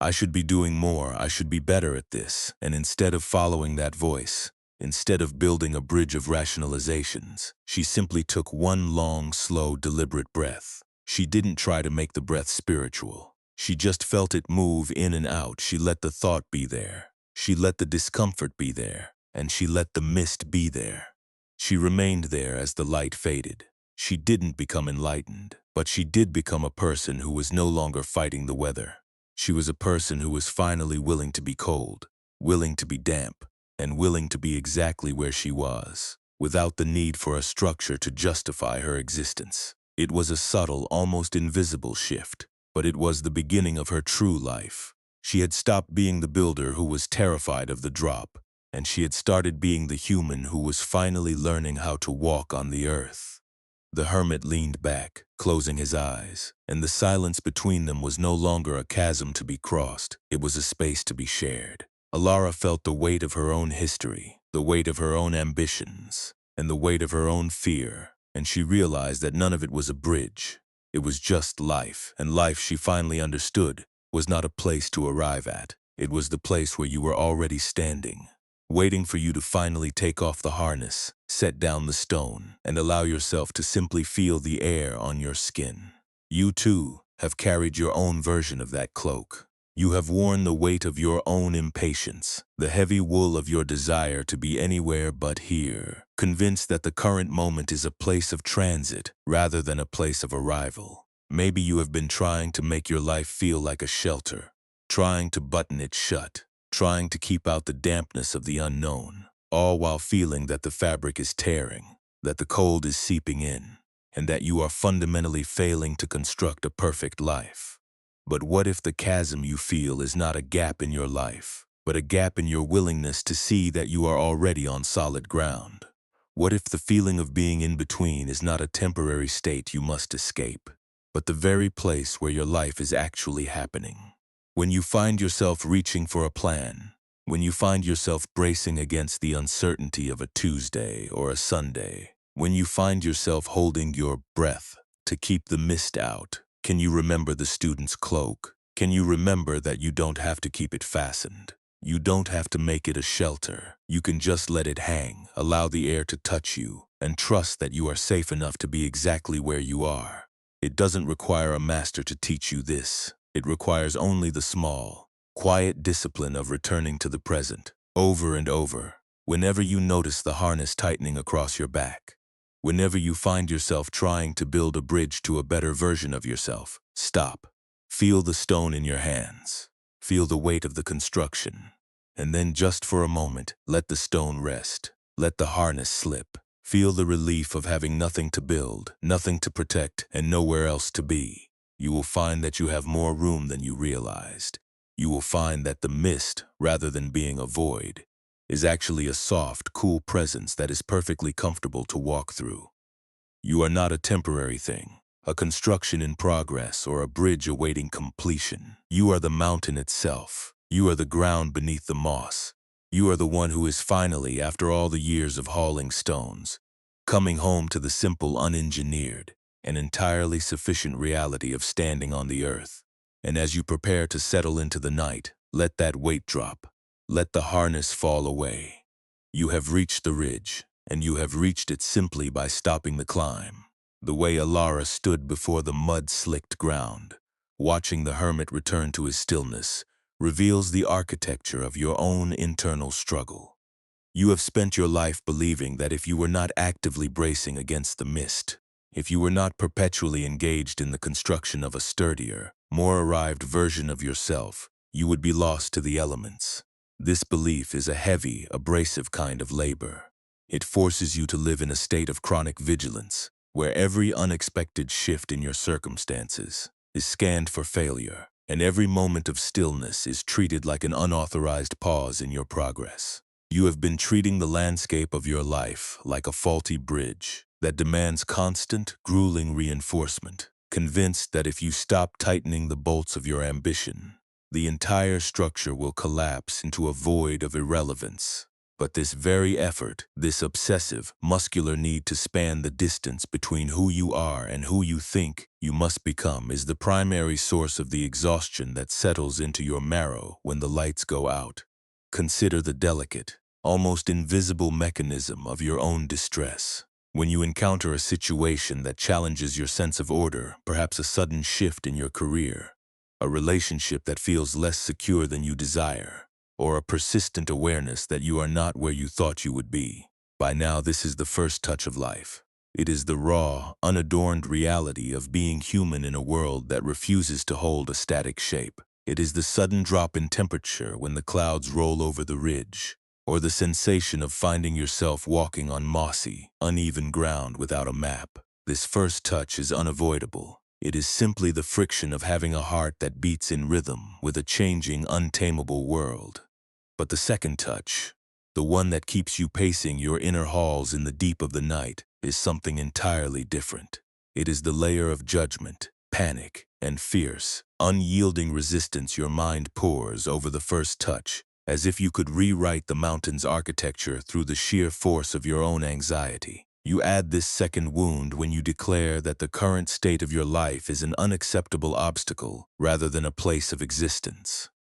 I should be doing more. I should be better at this." And instead of following that voice, instead of building a bridge of rationalizations, she simply took one long, slow, deliberate breath. She didn't try to make the breath spiritual. She just felt it move in and out. She let the thought be there. She let the discomfort be there. And she let the mist be there. She remained there as the light faded. She didn't become enlightened, but she did become a person who was no longer fighting the weather. She was a person who was finally willing to be cold, willing to be damp, and willing to be exactly where she was, without the need for a structure to justify her existence. It was a subtle, almost invisible shift, but it was the beginning of her true life. She had stopped being the builder who was terrified of the drop, and she had started being the human who was finally learning how to walk on the earth. The hermit leaned back, closing his eyes, and the silence between them was no longer a chasm to be crossed. It was a space to be shared. Alara felt the weight of her own history, the weight of her own ambitions, and the weight of her own fear, and she realized that none of it was a bridge. It was just life, and life, she finally understood, was not a place to arrive at. It was the place where you were already standing, waiting for you to finally take off the harness, set down the stone, and allow yourself to simply feel the air on your skin. You, too, have carried your own version of that cloak. You have worn the weight of your own impatience, the heavy wool of your desire to be anywhere but here, convinced that the current moment is a place of transit rather than a place of arrival. Maybe you have been trying to make your life feel like a shelter, trying to button it shut, trying to keep out the dampness of the unknown, all while feeling that the fabric is tearing, that the cold is seeping in, and that you are fundamentally failing to construct a perfect life. But what if the chasm you feel is not a gap in your life, but a gap in your willingness to see that you are already on solid ground? What if the feeling of being in between is not a temporary state you must escape, but the very place where your life is actually happening? When you find yourself reaching for a plan, when you find yourself bracing against the uncertainty of a Tuesday or a Sunday, when you find yourself holding your breath to keep the mist out, can you remember the student's cloak? Can you remember that you don't have to keep it fastened? You don't have to make it a shelter. You can just let it hang, allow the air to touch you, and trust that you are safe enough to be exactly where you are. It doesn't require a master to teach you this. It requires only the small, quiet discipline of returning to the present, over and over, whenever you notice the harness tightening across your back. Whenever you find yourself trying to build a bridge to a better version of yourself, stop. Feel the stone in your hands. Feel the weight of the construction. And then just for a moment, let the stone rest. Let the harness slip. Feel the relief of having nothing to build, nothing to protect, and nowhere else to be. You will find that you have more room than you realized. You will find that the mist, rather than being a void, is actually a soft, cool presence that is perfectly comfortable to walk through. You are not a temporary thing, a construction in progress, or a bridge awaiting completion. You are the mountain itself. You are the ground beneath the moss. You are the one who is finally, after all the years of hauling stones, coming home to the simple, unengineered, and entirely sufficient reality of standing on the earth. And as you prepare to settle into the night, let that weight drop. Let the harness fall away. You have reached the ridge, and you have reached it simply by stopping the climb. The way Alara stood before the mud-slicked ground, watching the hermit return to his stillness, reveals the architecture of your own internal struggle. You have spent your life believing that if you were not actively bracing against the mist, if you were not perpetually engaged in the construction of a sturdier, more arrived version of yourself, you would be lost to the elements. This belief is a heavy, abrasive kind of labor. It forces you to live in a state of chronic vigilance, where every unexpected shift in your circumstances is scanned for failure, and every moment of stillness is treated like an unauthorized pause in your progress. You have been treating the landscape of your life like a faulty bridge that demands constant, grueling reinforcement, convinced that if you stop tightening the bolts of your ambition, the entire structure will collapse into a void of irrelevance. But this very effort, this obsessive, muscular need to span the distance between who you are and who you think you must become is the primary source of the exhaustion that settles into your marrow when the lights go out. Consider the delicate, almost invisible mechanism of your own distress. When you encounter a situation that challenges your sense of order, perhaps a sudden shift in your career, a relationship that feels less secure than you desire, or a persistent awareness that you are not where you thought you would be. By now, this is the first touch of life. It is the raw, unadorned reality of being human in a world that refuses to hold a static shape. It is the sudden drop in temperature when the clouds roll over the ridge, or the sensation of finding yourself walking on mossy, uneven ground without a map. This first touch is unavoidable. It is simply the friction of having a heart that beats in rhythm with a changing, untamable world. But the second touch, the one that keeps you pacing your inner halls in the deep of the night, is something entirely different. It is the layer of judgment, panic, and fierce, unyielding resistance your mind pours over the first touch, as if you could rewrite the mountain's architecture through the sheer force of your own anxiety. You add this second wound when you declare that the current state of your life is an unacceptable obstacle rather than a place of existence.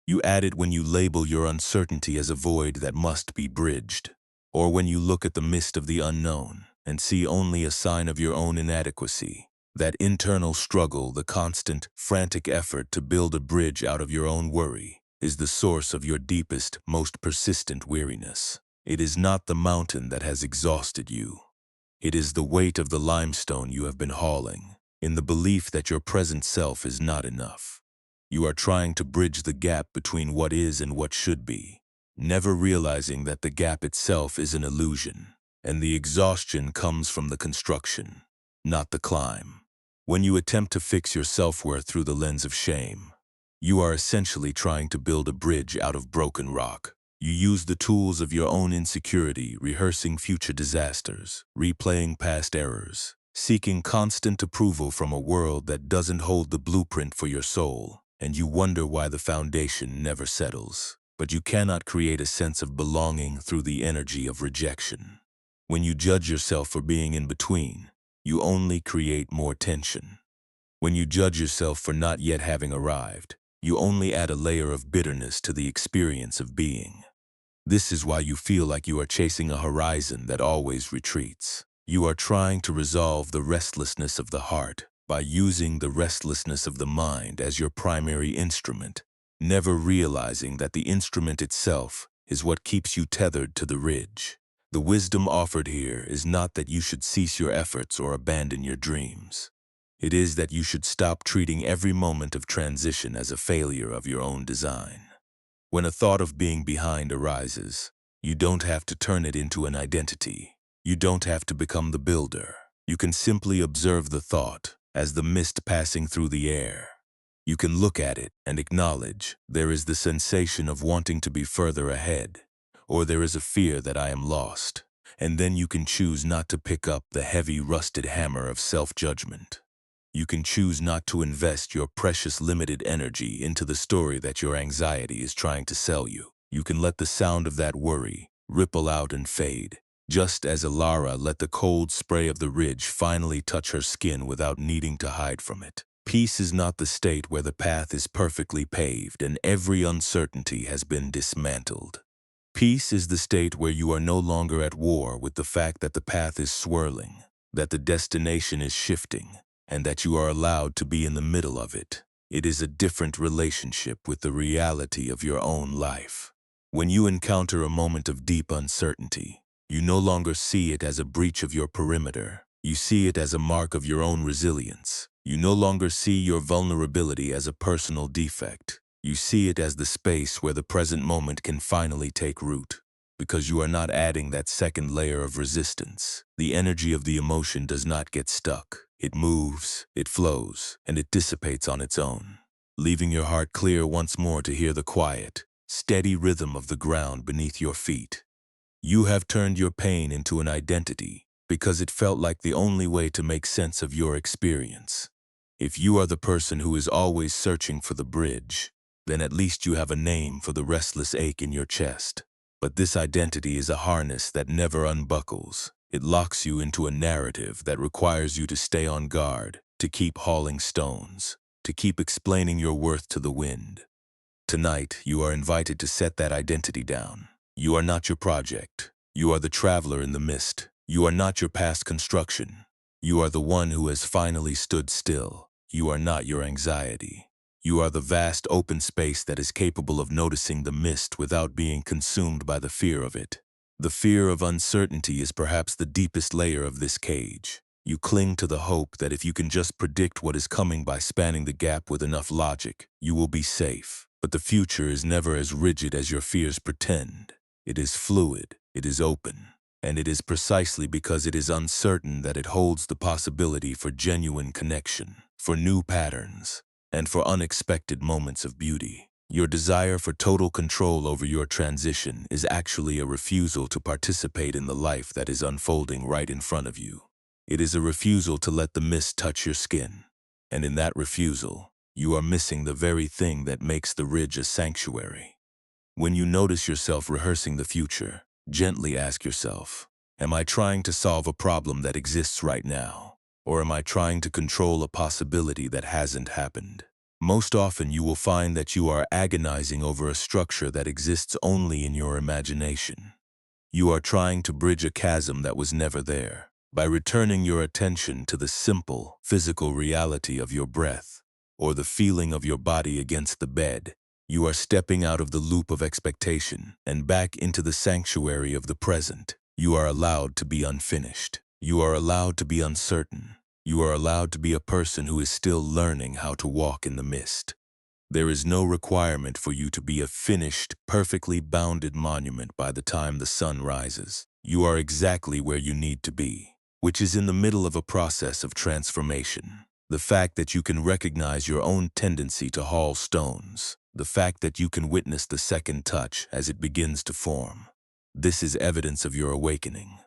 You add it when you label your uncertainty as a void that must be bridged, or when you look at the mist of the unknown and see only a sign of your own inadequacy. That internal struggle, the constant, frantic effort to build a bridge out of your own worry, is the source of your deepest, most persistent weariness. It is not the mountain that has exhausted you. It is the weight of the limestone you have been hauling, in the belief that your present self is not enough. You are trying to bridge the gap between what is and what should be, never realizing that the gap itself is an illusion, and the exhaustion comes from the construction, not the climb. When you attempt to fix your self-worth through the lens of shame, you are essentially trying to build a bridge out of broken rock. You use the tools of your own insecurity, rehearsing future disasters, replaying past errors, seeking constant approval from a world that doesn't hold the blueprint for your soul, and you wonder why the foundation never settles. But you cannot create a sense of belonging through the energy of rejection. When you judge yourself for being in between, you only create more tension. When you judge yourself for not yet having arrived, you only add a layer of bitterness to the experience of being. This is why you feel like you are chasing a horizon that always retreats. You are trying to resolve the restlessness of the heart by using the restlessness of the mind as your primary instrument, never realizing that the instrument itself is what keeps you tethered to the ridge. The wisdom offered here is not that you should cease your efforts or abandon your dreams. It is that you should stop treating every moment of transition as a failure of your own design. When a thought of being behind arises, you don't have to turn it into an identity. You don't have to become the builder. You can simply observe the thought as the mist passing through the air. You can look at it and acknowledge there is the sensation of wanting to be further ahead, or there is a fear that I am lost, and then you can choose not to pick up the heavy, rusted hammer of self-judgment. You can choose not to invest your precious limited energy into the story that your anxiety is trying to sell you. You can let the sound of that worry ripple out and fade, just as Alara let the cold spray of the ridge finally touch her skin without needing to hide from it. Peace is not the state where the path is perfectly paved and every uncertainty has been dismantled. Peace is the state where you are no longer at war with the fact that the path is swirling, that the destination is shifting, and that you are allowed to be in the middle of it. It is a different relationship with the reality of your own life. When you encounter a moment of deep uncertainty, you no longer see it as a breach of your perimeter. You see it as a mark of your own resilience. You no longer see your vulnerability as a personal defect. You see it as the space where the present moment can finally take root. Because you are not adding that second layer of resistance. The energy of the emotion does not get stuck. It moves, it flows, and it dissipates on its own, leaving your heart clear once more to hear the quiet, steady rhythm of the ground beneath your feet. You have turned your pain into an identity because it felt like the only way to make sense of your experience. If you are the person who is always searching for the bridge, then at least you have a name for the restless ache in your chest. But this identity is a harness that never unbuckles. It locks you into a narrative that requires you to stay on guard, to keep hauling stones, to keep explaining your worth to the wind. Tonight, you are invited to set that identity down. You are not your project. You are the traveler in the mist. You are not your past construction. You are the one who has finally stood still. You are not your anxiety. You are the vast open space that is capable of noticing the mist without being consumed by the fear of it. The fear of uncertainty is perhaps the deepest layer of this cage. You cling to the hope that if you can just predict what is coming by spanning the gap with enough logic, you will be safe. But the future is never as rigid as your fears pretend. It is fluid, it is open, and it is precisely because it is uncertain that it holds the possibility for genuine connection, for new patterns, and for unexpected moments of beauty. Your desire for total control over your transition is actually a refusal to participate in the life that is unfolding right in front of you. It is a refusal to let the mist touch your skin, and in that refusal, you are missing the very thing that makes the ridge a sanctuary. When you notice yourself rehearsing the future, gently ask yourself, am I trying to solve a problem that exists right now? Or am I trying to control a possibility that hasn't happened? Most often you will find that you are agonizing over a structure that exists only in your imagination. You are trying to bridge a chasm that was never there. By returning your attention to the simple, physical reality of your breath, or the feeling of your body against the bed, you are stepping out of the loop of expectation and back into the sanctuary of the present. You are allowed to be unfinished. You are allowed to be uncertain. You are allowed to be a person who is still learning how to walk in the mist. There is no requirement for you to be a finished, perfectly bounded monument by the time the sun rises. You are exactly where you need to be, which is in the middle of a process of transformation. The fact that you can recognize your own tendency to haul stones, the fact that you can witness the second touch as it begins to form. This is evidence of your awakening.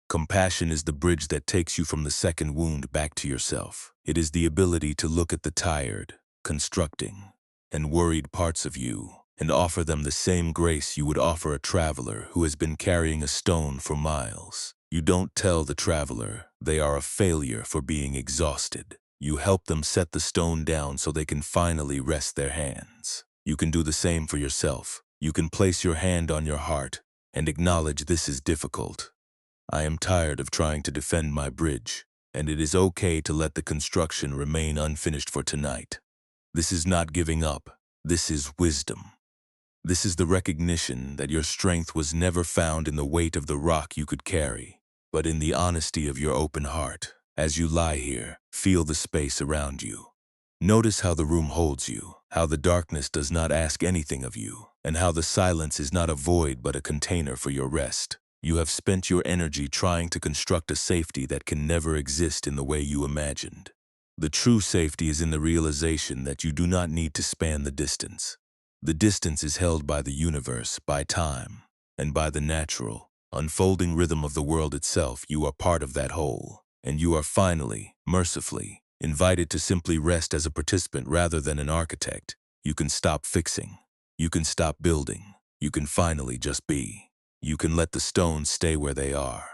Compassion is the bridge that takes you from the second wound back to yourself. It is the ability to look at the tired, constructing, and worried parts of you and offer them the same grace you would offer a traveler who has been carrying a stone for miles. You don't tell the traveler they are a failure for being exhausted. You help them set the stone down so they can finally rest their hands. You can do the same for yourself. You can place your hand on your heart and acknowledge this is difficult. I am tired of trying to defend my bridge, and it is okay to let the construction remain unfinished for tonight. This is not giving up. This is wisdom. This is the recognition that your strength was never found in the weight of the rock you could carry, but in the honesty of your open heart. As you lie here, feel the space around you. Notice how the room holds you, how the darkness does not ask anything of you, and how the silence is not a void but a container for your rest. You have spent your energy trying to construct a safety that can never exist in the way you imagined. The true safety is in the realization that you do not need to span the distance. The distance is held by the universe, by time, and by the natural, unfolding rhythm of the world itself. You are part of that whole, and you are finally, mercifully, invited to simply rest as a participant rather than an architect. You can stop fixing. You can stop building. You can finally just be. You can let the stones stay where they are,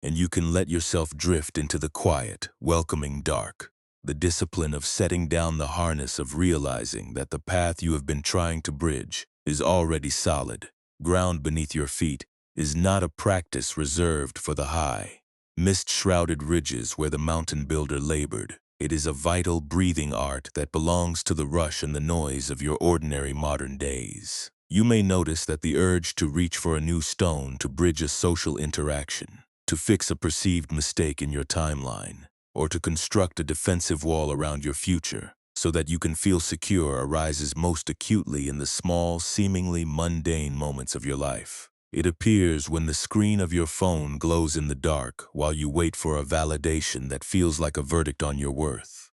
and you can let yourself drift into the quiet, welcoming dark. The discipline of setting down the harness, of realizing that the path you have been trying to bridge is already solid, ground beneath your feet, is not a practice reserved for the high, mist-shrouded ridges where the mountain builder labored. It is a vital, breathing art that belongs to the rush and the noise of your ordinary modern days. You may notice that the urge to reach for a new stone to bridge a social interaction, to fix a perceived mistake in your timeline, or to construct a defensive wall around your future so that you can feel secure arises most acutely in the small, seemingly mundane moments of your life. It appears when the screen of your phone glows in the dark while you wait for a validation that feels like a verdict on your worth.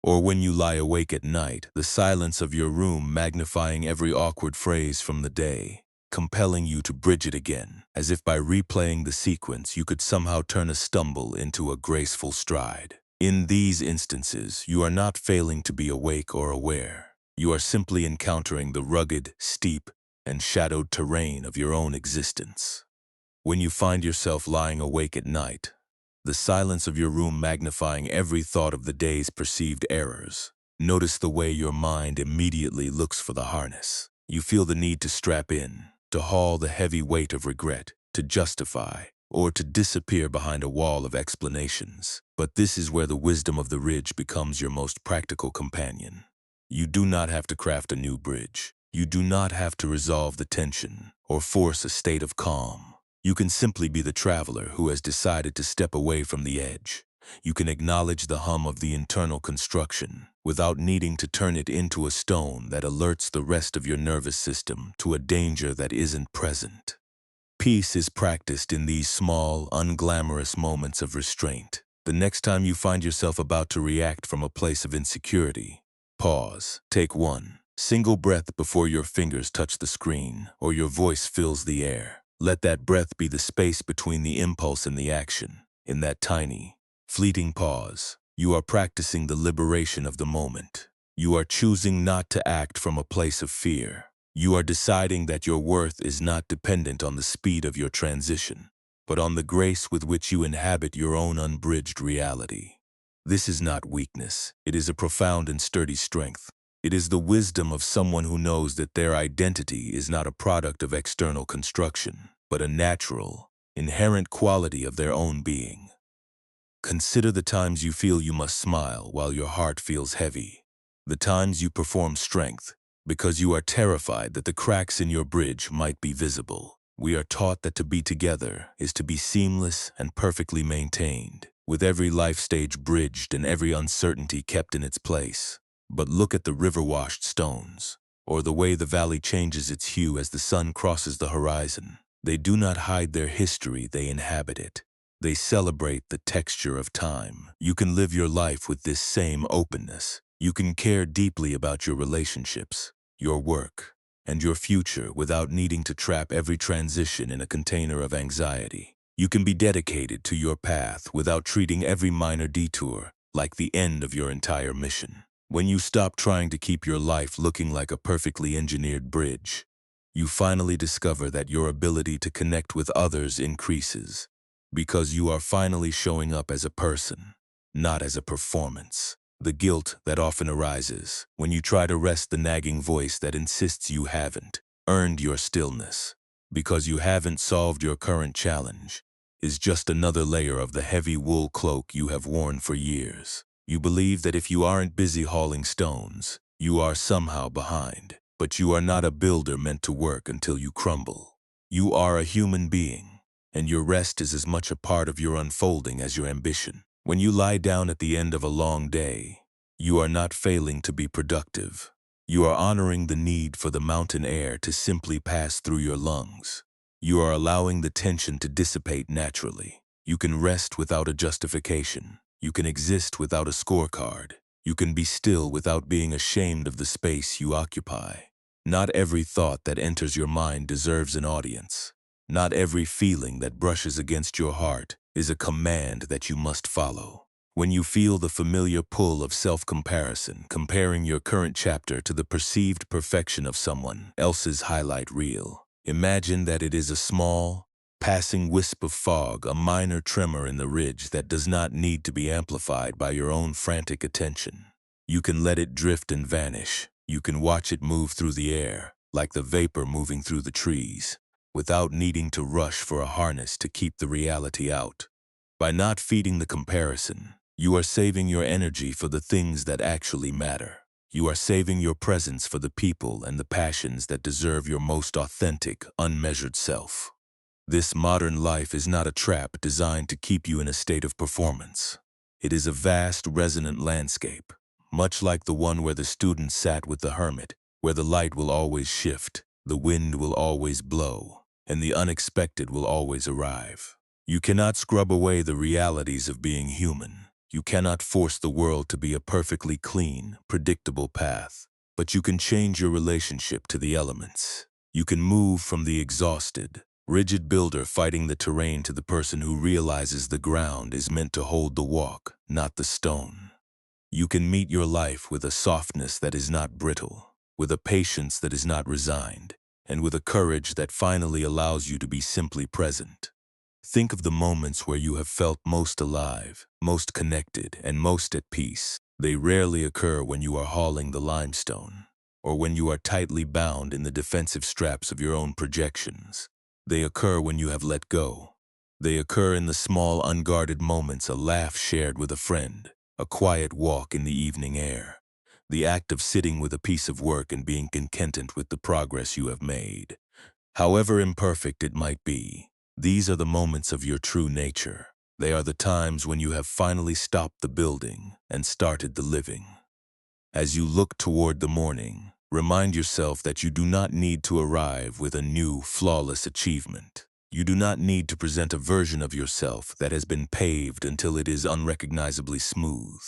Or when you lie awake at night, the silence of your room magnifying every awkward phrase from the day, compelling you to bridge it again, as if by replaying the sequence you could somehow turn a stumble into a graceful stride. In these instances, you are not failing to be awake or aware. You are simply encountering the rugged, steep, and shadowed terrain of your own existence. When you find yourself lying awake at night, the silence of your room magnifying every thought of the day's perceived errors, notice the way your mind immediately looks for the harness. You feel the need to strap in, to haul the heavy weight of regret, to justify, or to disappear behind a wall of explanations. But this is where the wisdom of the ridge becomes your most practical companion. You do not have to craft a new bridge. You do not have to resolve the tension or force a state of calm. You can simply be the traveler who has decided to step away from the edge. You can acknowledge the hum of the internal construction without needing to turn it into a stone that alerts the rest of your nervous system to a danger that isn't present. Peace is practiced in these small, unglamorous moments of restraint. The next time you find yourself about to react from a place of insecurity, pause. Take one single breath before your fingers touch the screen or your voice fills the air. Let that breath be the space between the impulse and the action. In that tiny, fleeting pause, you are practicing the liberation of the moment. You are choosing not to act from a place of fear. You are deciding that your worth is not dependent on the speed of your transition, but on the grace with which you inhabit your own unbridged reality. This is not weakness. It is a profound and sturdy strength. It is the wisdom of someone who knows that their identity is not a product of external construction, but a natural, inherent quality of their own being. Consider the times you feel you must smile while your heart feels heavy. The times you perform strength, because you are terrified that the cracks in your bridge might be visible. We are taught that to be together is to be seamless and perfectly maintained, with every life stage bridged and every uncertainty kept in its place. But look at the river-washed stones, or the way the valley changes its hue as the sun crosses the horizon. They do not hide their history, they inhabit it. They celebrate the texture of time. You can live your life with this same openness. You can care deeply about your relationships, your work, and your future without needing to trap every transition in a container of anxiety. You can be dedicated to your path without treating every minor detour like the end of your entire mission. When you stop trying to keep your life looking like a perfectly engineered bridge, you finally discover that your ability to connect with others increases, because you are finally showing up as a person, not as a performance. The guilt that often arises when you try to rest the nagging voice that insists you haven't earned your stillness, because you haven't solved your current challenge, is just another layer of the heavy wool cloak you have worn for years. You believe that if you aren't busy hauling stones, you are somehow behind. But you are not a builder meant to work until you crumble. You are a human being, and your rest is as much a part of your unfolding as your ambition. When you lie down at the end of a long day, you are not failing to be productive. You are honoring the need for the mountain air to simply pass through your lungs. You are allowing the tension to dissipate naturally. You can rest without a justification. You can exist without a scorecard. You can be still without being ashamed of the space you occupy. Not every thought that enters your mind deserves an audience. Not every feeling that brushes against your heart is a command that you must follow. When you feel the familiar pull of self-comparison, comparing your current chapter to the perceived perfection of someone else's highlight reel, imagine that it is a small, passing wisp of fog, a minor tremor in the ridge that does not need to be amplified by your own frantic attention. You can let it drift and vanish. You can watch it move through the air, like the vapor moving through the trees, without needing to rush for a harness to keep the reality out. By not feeding the comparison, you are saving your energy for the things that actually matter. You are saving your presence for the people and the passions that deserve your most authentic, unmeasured self. This modern life is not a trap designed to keep you in a state of performance. It is a vast, resonant landscape, much like the one where the student sat with the hermit, where the light will always shift, the wind will always blow, and the unexpected will always arrive. You cannot scrub away the realities of being human. You cannot force the world to be a perfectly clean, predictable path, but you can change your relationship to the elements. You can move from the exhausted, rigid builder fighting the terrain to the person who realizes the ground is meant to hold the walk, not the stone. You can meet your life with a softness that is not brittle, with a patience that is not resigned, and with a courage that finally allows you to be simply present. Think of the moments where you have felt most alive, most connected, and most at peace. They rarely occur when you are hauling the limestone, or when you are tightly bound in the defensive straps of your own projections. They occur when you have let go. They occur in the small, unguarded moments, a laugh shared with a friend, a quiet walk in the evening air, the act of sitting with a piece of work and being content with the progress you have made. However imperfect it might be, these are the moments of your true nature. They are the times when you have finally stopped the building and started the living. As you look toward the morning, remind yourself that you do not need to arrive with a new, flawless achievement. You do not need to present a version of yourself that has been paved until it is unrecognizably smooth.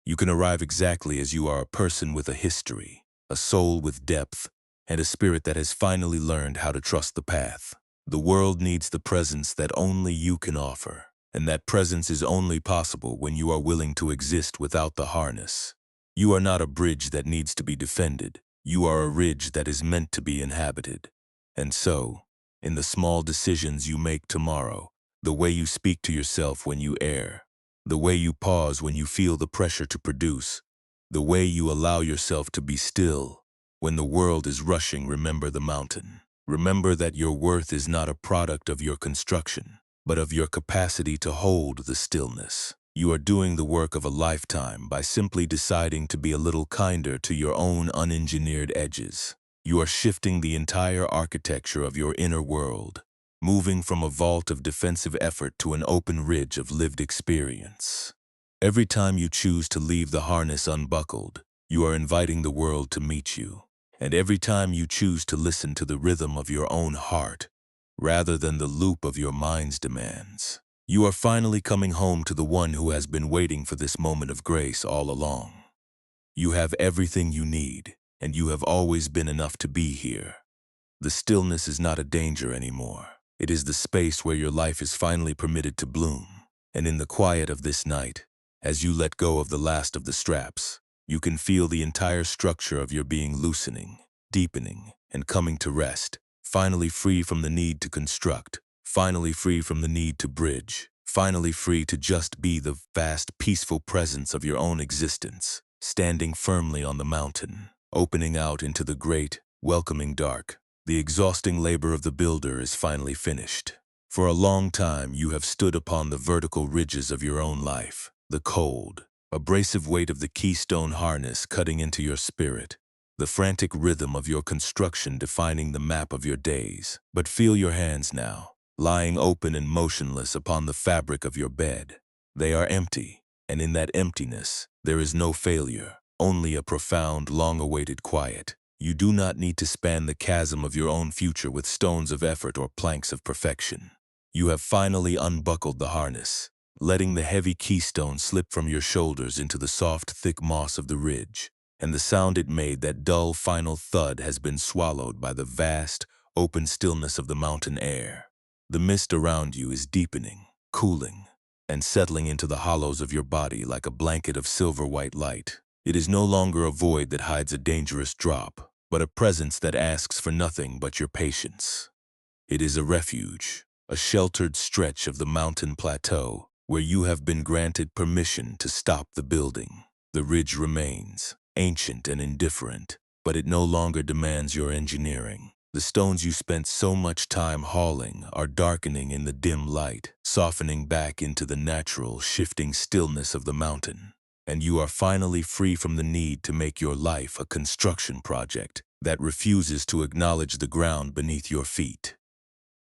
You can arrive exactly as you are, a person with a history, a soul with depth, and a spirit that has finally learned how to trust the path. The world needs the presence that only you can offer, and that presence is only possible when you are willing to exist without the harness. You are not a bridge that needs to be defended. You are a ridge that is meant to be inhabited. And so, in the small decisions you make tomorrow, the way you speak to yourself when you err, the way you pause when you feel the pressure to produce, the way you allow yourself to be still when the world is rushing, remember the mountain. Remember that your worth is not a product of your construction, but of your capacity to hold the stillness. You are doing the work of a lifetime by simply deciding to be a little kinder to your own unengineered edges. You are shifting the entire architecture of your inner world, moving from a vault of defensive effort to an open ridge of lived experience. Every time you choose to leave the harness unbuckled, you are inviting the world to meet you. And every time you choose to listen to the rhythm of your own heart, rather than the loop of your mind's demands, you are finally coming home to the one who has been waiting for this moment of grace all along. You have everything you need, and you have always been enough to be here. The stillness is not a danger anymore. It is the space where your life is finally permitted to bloom. And in the quiet of this night, as you let go of the last of the straps, you can feel the entire structure of your being loosening, deepening, and coming to rest, finally free from the need to construct, finally free from the need to bridge, finally free to just be the vast, peaceful presence of your own existence, standing firmly on the mountain, opening out into the great, welcoming dark. The exhausting labor of the builder is finally finished. For a long time, you have stood upon the vertical ridges of your own life, the cold, abrasive weight of the keystone harness cutting into your spirit, the frantic rhythm of your construction defining the map of your days. But feel your hands now, lying open and motionless upon the fabric of your bed. They are empty, and in that emptiness, there is no failure, only a profound, long-awaited quiet. You do not need to span the chasm of your own future with stones of effort or planks of perfection. You have finally unbuckled the harness, letting the heavy keystone slip from your shoulders into the soft, thick moss of the ridge, and the sound it made, that dull, final thud, has been swallowed by the vast, open stillness of the mountain air. The mist around you is deepening, cooling, and settling into the hollows of your body like a blanket of silver-white light. It is no longer a void that hides a dangerous drop, but a presence that asks for nothing but your patience. It is a refuge, a sheltered stretch of the mountain plateau where you have been granted permission to stop the building. The ridge remains, ancient and indifferent, but it no longer demands your engineering. The stones you spent so much time hauling are darkening in the dim light, softening back into the natural, shifting stillness of the mountain. And you are finally free from the need to make your life a construction project that refuses to acknowledge the ground beneath your feet.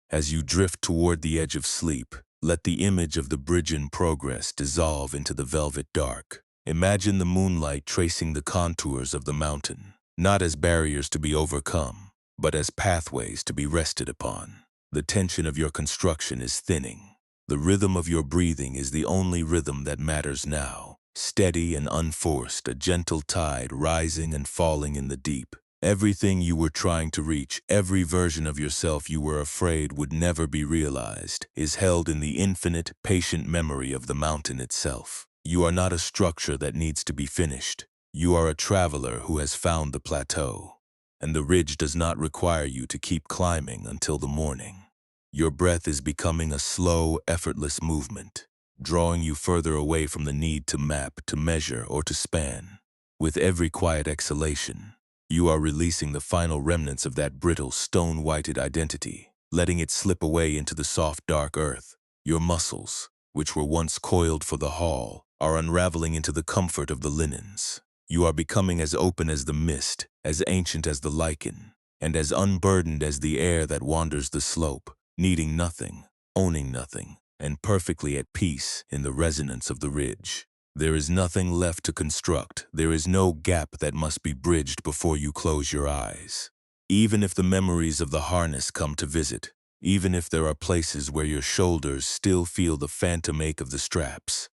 As you drift toward the edge of sleep, let the image of the bridge in progress dissolve into the velvet dark. Imagine the moonlight tracing the contours of the mountain, not as barriers to be overcome, but as pathways to be rested upon. The tension of your construction is thinning. The rhythm of your breathing is the only rhythm that matters now. Steady and unforced, a gentle tide rising and falling in the deep. Everything you were trying to reach, every version of yourself you were afraid would never be realized, is held in the infinite, patient memory of the mountain itself. You are not a structure that needs to be finished. You are a traveler who has found the plateau, and the ridge does not require you to keep climbing until the morning. Your breath is becoming a slow, effortless movement, drawing you further away from the need to map, to measure, or to span. With every quiet exhalation, you are releasing the final remnants of that brittle, stone-whited identity, letting it slip away into the soft, dark earth. Your muscles, which were once coiled for the haul, are unraveling into the comfort of the linens. You are becoming as open as the mist, as ancient as the lichen, and as unburdened as the air that wanders the slope, needing nothing, owning nothing, and perfectly at peace in the resonance of the ridge. There is nothing left to construct. There is no gap that must be bridged before you close your eyes. Even if the memories of the harness come to visit, even if there are places where your shoulders still feel the phantom ache of the straps,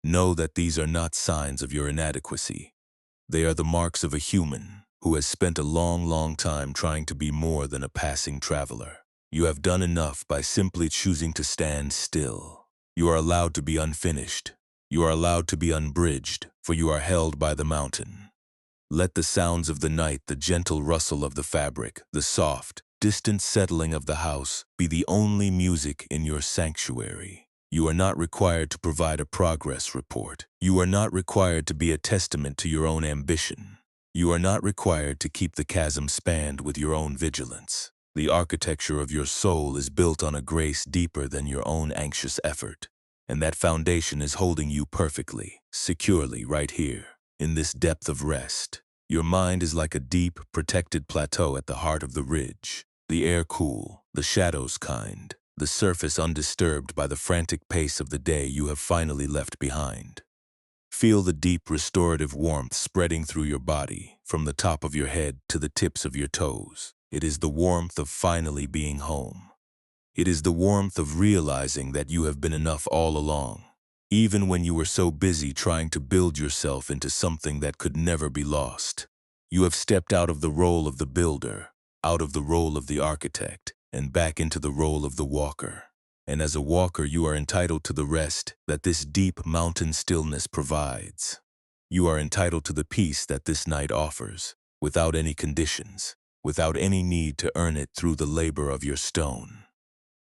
know that these are not signs of your inadequacy. They are the marks of a human who has spent a long, long time trying to be more than a passing traveler. You have done enough by simply choosing to stand still. You are allowed to be unfinished. You are allowed to be unbridged, for you are held by the mountain. Let the sounds of the night, the gentle rustle of the fabric, the soft, distant settling of the house be the only music in your sanctuary. You are not required to provide a progress report. You are not required to be a testament to your own ambition. You are not required to keep the chasm spanned with your own vigilance. The architecture of your soul is built on a grace deeper than your own anxious effort, and that foundation is holding you perfectly, securely right here, in this depth of rest. Your mind is like a deep, protected plateau at the heart of the ridge, the air cool, the shadows kind, the surface undisturbed by the frantic pace of the day you have finally left behind. Feel the deep restorative warmth spreading through your body, from the top of your head to the tips of your toes. It is the warmth of finally being home. It is the warmth of realizing that you have been enough all along, even when you were so busy trying to build yourself into something that could never be lost. You have stepped out of the role of the builder, out of the role of the architect, and back into the role of the walker. And as a walker, you are entitled to the rest that this deep mountain stillness provides. You are entitled to the peace that this night offers, without any conditions, without any need to earn it through the labor of your stone.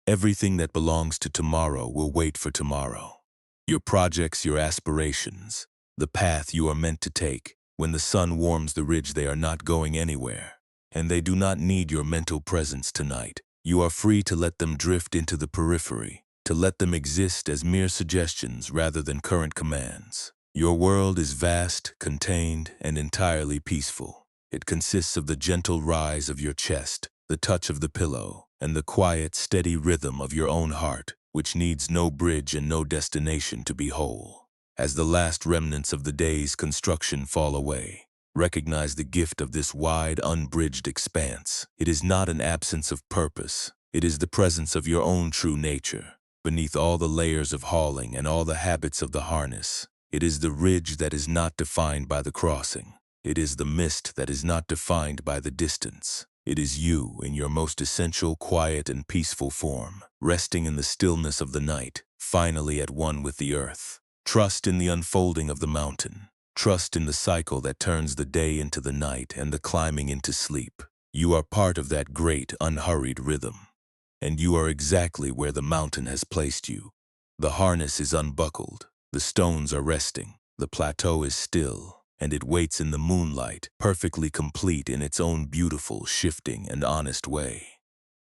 Everything that belongs to tomorrow will wait for tomorrow. Your projects, your aspirations, the path you are meant to take. When the sun warms the ridge, they are not going anywhere. And they do not need your mental presence tonight. You are free to let them drift into the periphery, to let them exist as mere suggestions rather than current commands. Your world is vast, contained, and entirely peaceful. It consists of the gentle rise of your chest, the touch of the pillow, and the quiet, steady rhythm of your own heart, which needs no bridge and no destination to be whole. As the last remnants of the day's construction fall away, recognize the gift of this wide, unbridged expanse. It is not an absence of purpose. It is the presence of your own true nature. Beneath all the layers of hauling and all the habits of the harness, it is the ridge that is not defined by the crossing. It is the mist that is not defined by the distance. It is you in your most essential, quiet, and peaceful form, resting in the stillness of the night, finally at one with the earth. Trust in the unfolding of the mountain. Trust in the cycle that turns the day into the night and the climbing into sleep. You are part of that great, unhurried rhythm. And you are exactly where the mountain has placed you. The harness is unbuckled. The stones are resting. The plateau is still, and it waits in the moonlight, perfectly complete in its own beautiful, shifting, and honest way.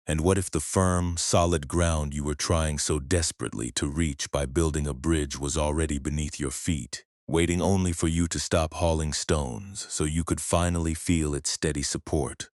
And what if the firm, solid ground you were trying so desperately to reach by building a bridge was already beneath your feet, waiting only for you to stop hauling stones so you could finally feel its steady support?